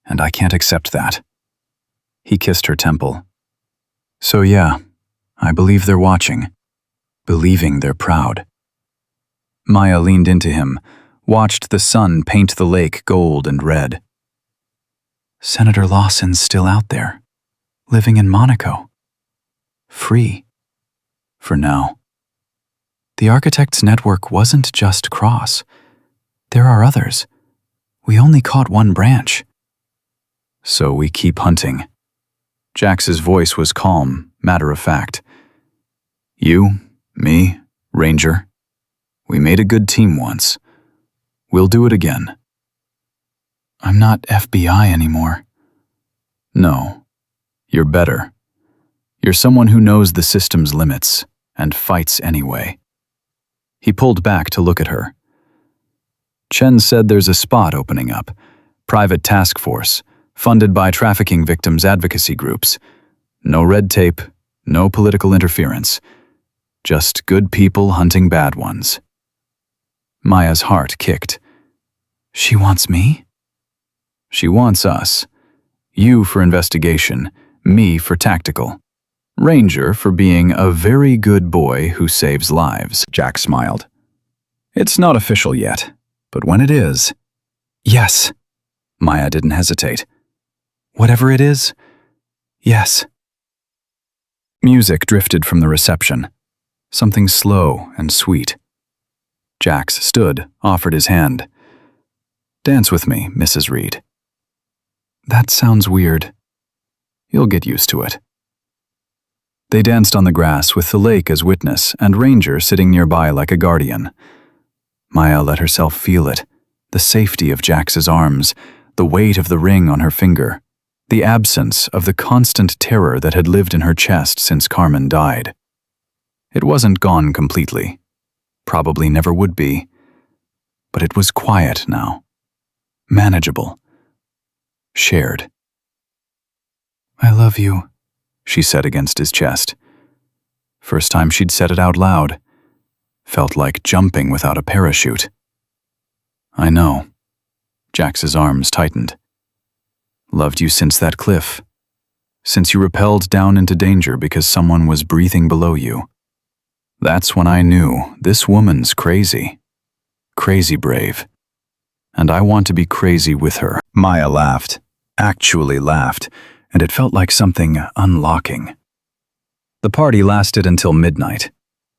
And I can't accept that." He kissed her temple. "So yeah, I believe they're watching. Believing they're proud." Maya leaned into him, watched the sun paint the lake gold and red. "Senator Lawson's still out there, living in Monaco. Free. For now. The Architects Network wasn't just Cross. There are others. We only caught one branch." "So we keep hunting." Jax's voice was calm, matter-of-fact. "You, me, Ranger. We made a good team once. We'll do it again." "I'm not FBI anymore." "No. You're better. You're someone who knows the system's limits and fights anyway." He pulled back to look at her. "Chen said there's a spot opening up. Private task force, funded by trafficking victims' advocacy groups. No red tape, no political interference. Just good people hunting bad ones." Maya's heart kicked. "She wants me?" "She wants us. You for investigation, me for tactical. Ranger for being a very good boy who saves lives." Jax smiled. "It's not official yet, but when it is..." "Yes." Maya didn't hesitate. "Whatever it is, yes." Music drifted from the reception. Something slow and sweet. Jax stood, offered his hand. "Dance with me, Mrs. Reed." "That sounds weird." "You'll get used to it." They danced on the grass with the lake as witness and Ranger sitting nearby like a guardian. Maya let herself feel it, the safety of Jax's arms, the weight of the ring on her finger, the absence of the constant terror that had lived in her chest since Carmen died. It wasn't gone completely. Probably never would be. But it was quiet now. Manageable. Shared. "I love you," she said against his chest. First time she'd said it out loud. Felt like jumping without a parachute. "I know." Jax's arms tightened. "Loved you since that cliff. Since you rappelled down into danger because someone was breathing below you. That's when I knew this woman's crazy. Crazy brave. And I want to be crazy with her." Maya laughed. Actually laughed, and it felt like something unlocking. The party lasted until midnight.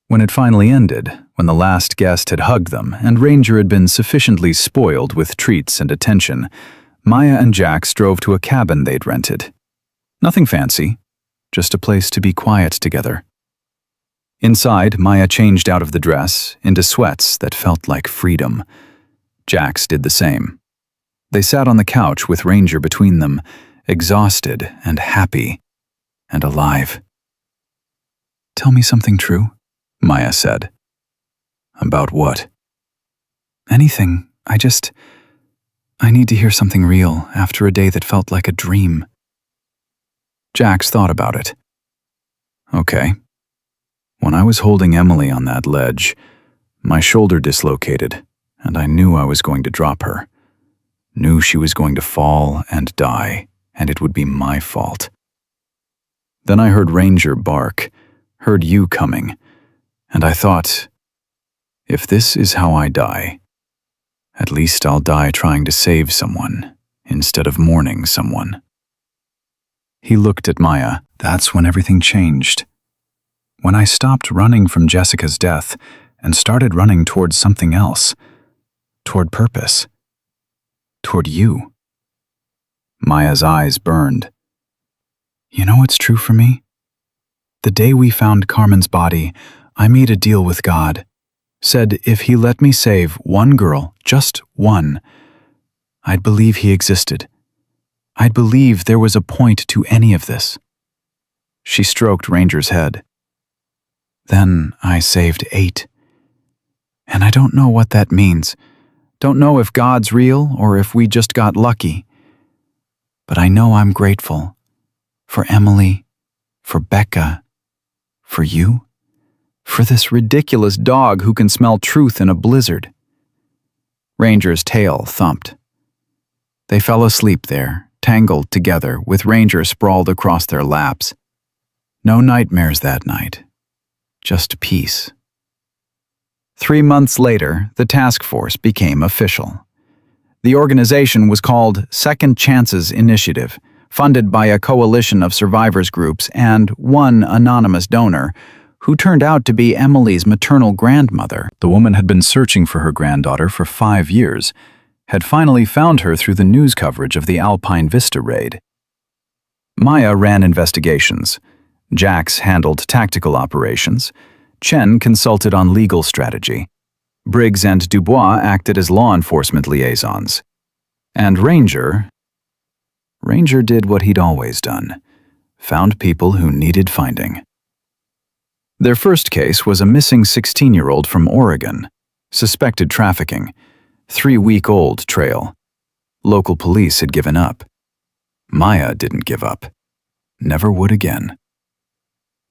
When it finally ended, when the last guest had hugged them and Ranger had been sufficiently spoiled with treats and attention, Maya and Jax drove to a cabin they'd rented. Nothing fancy, just a place to be quiet together. Inside, Maya changed out of the dress into sweats that felt like freedom. Jax did the same. They sat on the couch with Ranger between them, exhausted and happy and alive. "Tell me something true," Maya said. "About what?" "Anything. I need to hear something real after a day that felt like a dream." Jax thought about it. "Okay. When I was holding Emily on that ledge, my shoulder dislocated, and I knew I was going to drop her. Knew she was going to fall and die, and it would be my fault. Then I heard Ranger bark, heard you coming, and I thought, if this is how I die, At least I'll die trying to save someone instead of mourning someone. He looked at Maya. That's when everything changed. When I stopped running from Jessica's death and started running towards something else. Toward purpose. Toward you. Maya's eyes burned. You know what's true for me? The day we found Carmen's body, I made a deal with God. Said if he let me save one girl, just one, I'd believe he existed. I'd believe there was a point to any of this. She stroked Ranger's head. Then I saved 8. And I don't know what that means. Don't know if God's real or if we just got lucky. But I know I'm grateful. For Emily, for Becca, for you, for this ridiculous dog who can smell truth in a blizzard. Ranger's tail thumped. They fell asleep there, tangled together, with Ranger sprawled across their laps. No nightmares that night. Just peace. 3 months later, the task force became official. The organization was called Second Chances Initiative, funded by a coalition of survivors groups and one anonymous donor, who turned out to be Emily's maternal grandmother. The woman had been searching for her granddaughter for 5 years, had finally found her through the news coverage of the Alpine Vista raid. Maya ran investigations. Jax handled tactical operations. Chen consulted on legal strategy. Briggs and Dubois acted as law enforcement liaisons. And Ranger did what he'd always done. Found people who needed finding. Their first case was a missing 16-year-old from Oregon. Suspected trafficking. 3-week-old trail. Local police had given up. Maya didn't give up. Never would again.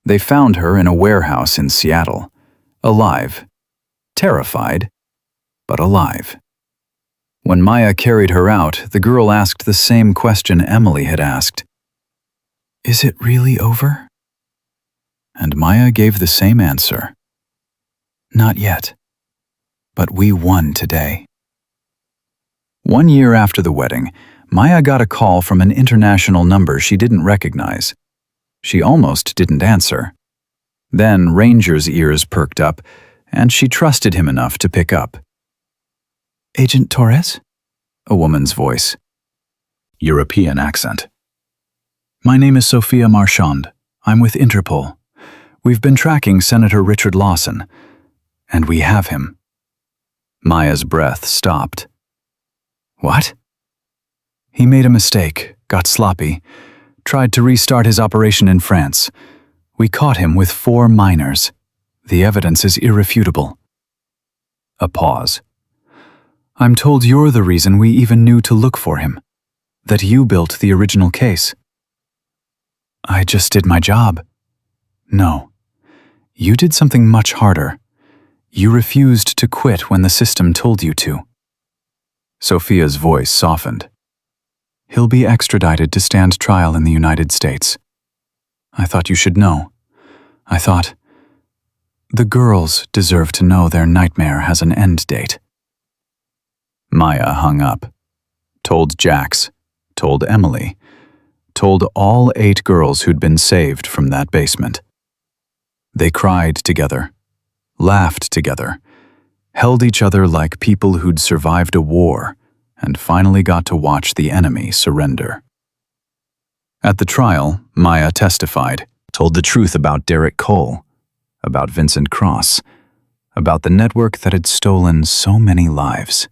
They found her in a warehouse in Seattle. Alive. Terrified, but alive. When Maya carried her out, the girl asked the same question Emily had asked. Is it really over? And Maya gave the same answer. Not yet. But we won today. 1 year after the wedding, Maya got a call from an international number she didn't recognize. She almost didn't answer. Then Ranger's ears perked up, and she trusted him enough to pick up. Agent Torres? A woman's voice. European accent. My name is Sophia Marchand. I'm with Interpol. We've been tracking Senator Richard Lawson, and we have him. Maya's breath stopped. What? He made a mistake, got sloppy, tried to restart his operation in France. We caught him with 4 minors. The evidence is irrefutable. A pause. I'm told you're the reason we even knew to look for him. That you built the original case. I just did my job. No. You did something much harder. You refused to quit when the system told you to. Sophia's voice softened. He'll be extradited to stand trial in the United States. I thought you should know. I thought, the girls deserve to know their nightmare has an end date. Maya hung up. Told Jax. Told Emily. Told all 8 girls who'd been saved from that basement. They cried together. Laughed together. Held each other like people who'd survived a war and finally got to watch the enemy surrender. At the trial, Maya testified, told the truth about Derek Cole, about Vincent Cross, about the network that had stolen so many lives.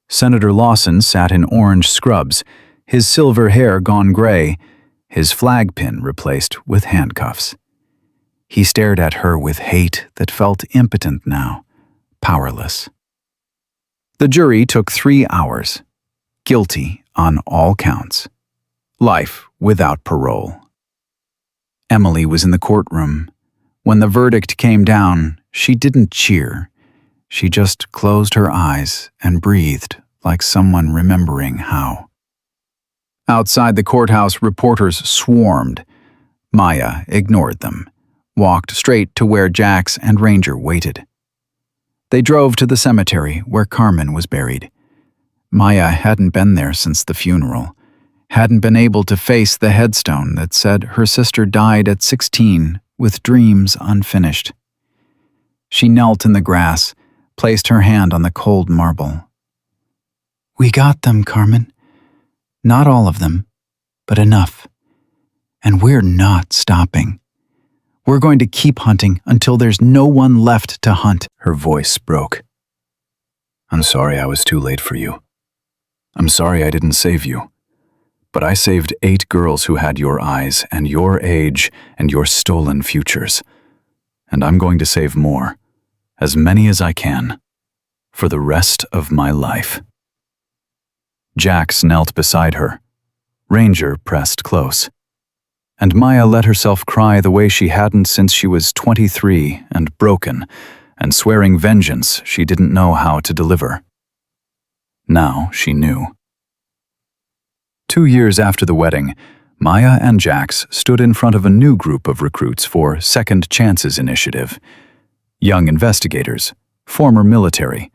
Senator Lawson sat in orange scrubs, his silver hair gone gray, his flag pin replaced with handcuffs. He stared at her with hate that felt impotent now, powerless. The jury took 3 hours. Guilty on all counts. Life without parole. Emily was in the courtroom. When the verdict came down, she didn't cheer. She just closed her eyes and breathed like someone remembering how. Outside the courthouse, reporters swarmed. Maya ignored them, walked straight to where Jax and Ranger waited. They drove to the cemetery where Carmen was buried. Maya hadn't been there since the funeral, hadn't been able to face the headstone that said her sister died at 16 with dreams unfinished. She knelt in the grass, placed her hand on the cold marble. "We got them, Carmen. Not all of them, but enough. And we're not stopping. We're going to keep hunting until there's no one left to hunt." Her voice broke. "I'm sorry I was too late for you. I'm sorry I didn't save you. But I saved 8 girls who had your eyes and your age and your stolen futures. And I'm going to save more, as many as I can, for the rest of my life." Jax knelt beside her. Ranger pressed close. And Maya let herself cry the way she hadn't since she was 23 and broken, and swearing vengeance she didn't know how to deliver. Now she knew. 2 years after the wedding, Maya and Jax stood in front of a new group of recruits for Second Chances Initiative. Young investigators, former military,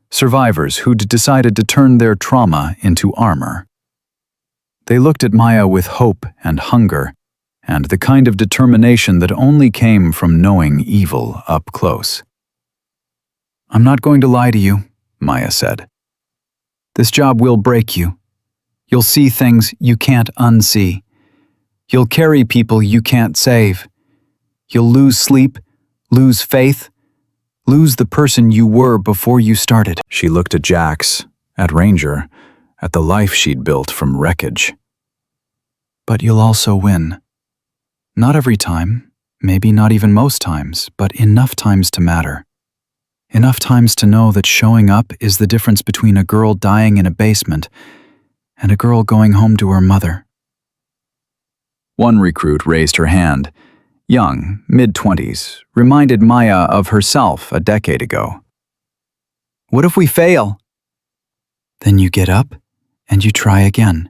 survivors who'd decided to turn their trauma into armor. They looked at Maya with hope and hunger, and the kind of determination that only came from knowing evil up close. "I'm not going to lie to you," Maya said. "This job will break you. You'll see things you can't unsee. You'll carry people you can't save. You'll lose sleep, lose faith, lose the person you were before you started." She looked at Jax, at Ranger, at the life she'd built from wreckage. "But you'll also win. Not every time, maybe not even most times, but enough times to matter. Enough times to know that showing up is the difference between a girl dying in a basement and a girl going home to her mother." One recruit raised her hand. Young, mid-20s, reminded Maya of herself a decade ago. "What if we fail?" "Then you get up and you try again.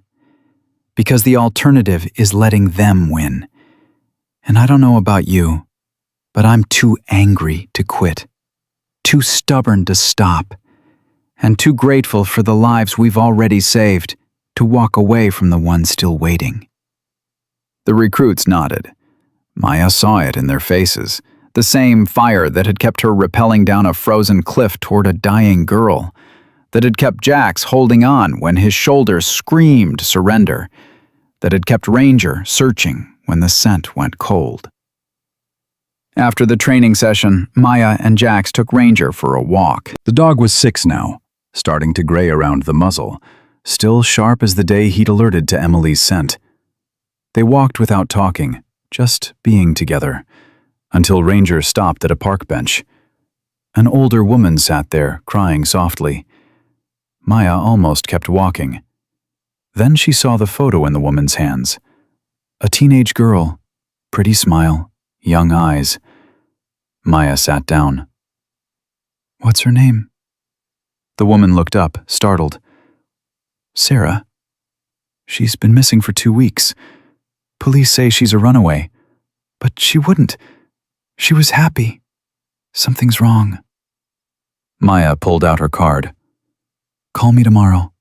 Because the alternative is letting them win. And I don't know about you, but I'm too angry to quit, too stubborn to stop, and too grateful for the lives we've already saved to walk away from the ones still waiting." The recruits nodded. Maya saw it in their faces, the same fire that had kept her rappelling down a frozen cliff toward a dying girl, that had kept Jax holding on when his shoulder screamed surrender, that had kept Ranger searching when the scent went cold. After the training session, Maya and Jax took Ranger for a walk. The dog was 6 now, starting to gray around the muzzle, still sharp as the day he'd alerted to Emily's scent. They walked without talking, just being together, until Ranger stopped at a park bench. An older woman sat there, crying softly. Maya almost kept walking. Then she saw the photo in the woman's hands. A teenage girl, pretty smile, young eyes. Maya sat down. "What's her name?" The woman looked up, startled. "Sarah. She's been missing for 2 weeks. Police say she's a runaway. But she wouldn't. She was happy. Something's wrong." Maya pulled out her card. "Call me tomorrow.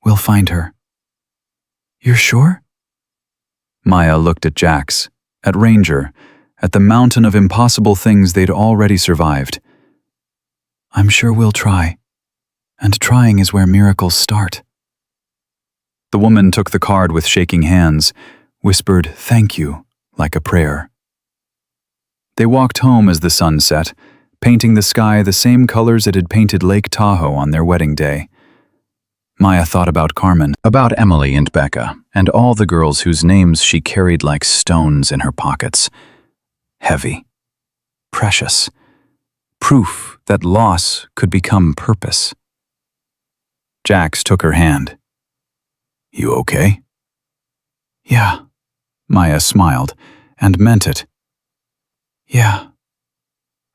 We'll find her." "You're sure?" Maya looked at Jax, at Ranger, at the mountain of impossible things they'd already survived. "I'm sure we'll try. And trying is where miracles start." The woman took the card with shaking hands, whispered "thank you" like a prayer. They walked home as the sun set, painting the sky the same colors it had painted Lake Tahoe on their wedding day. Maya thought about Carmen, about Emily and Becca, and all the girls whose names she carried like stones in her pockets. Heavy. Precious. Proof that loss could become purpose. Jax took her hand. "You okay?" "Yeah," Maya smiled, and meant it. "Yeah,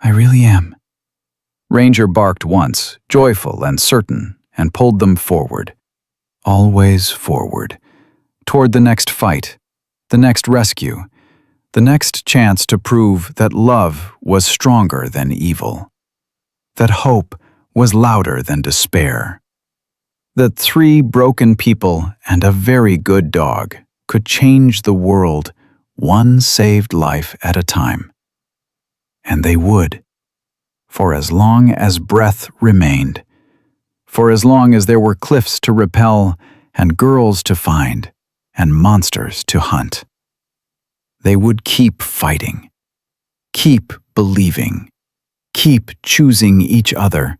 I really am." Ranger barked once, joyful and certain, and pulled them forward. Always forward. Toward the next fight, the next rescue, the next chance to prove that love was stronger than evil. that hope was louder than despair, that 3 broken people and a very good dog could change the world one saved life at a time. And they would, for as long as breath remained, for as long as there were cliffs to repel and girls to find and monsters to hunt. They would keep fighting, keep believing, keep choosing each other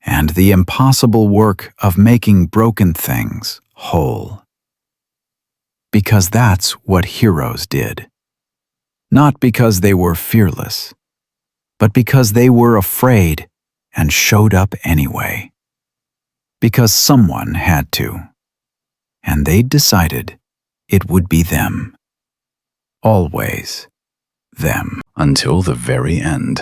and the impossible work of making broken things whole. Because that's what heroes did. Not because they were fearless, but because they were afraid and showed up anyway. Because someone had to. And they decided it would be them. Always them. Until the very end.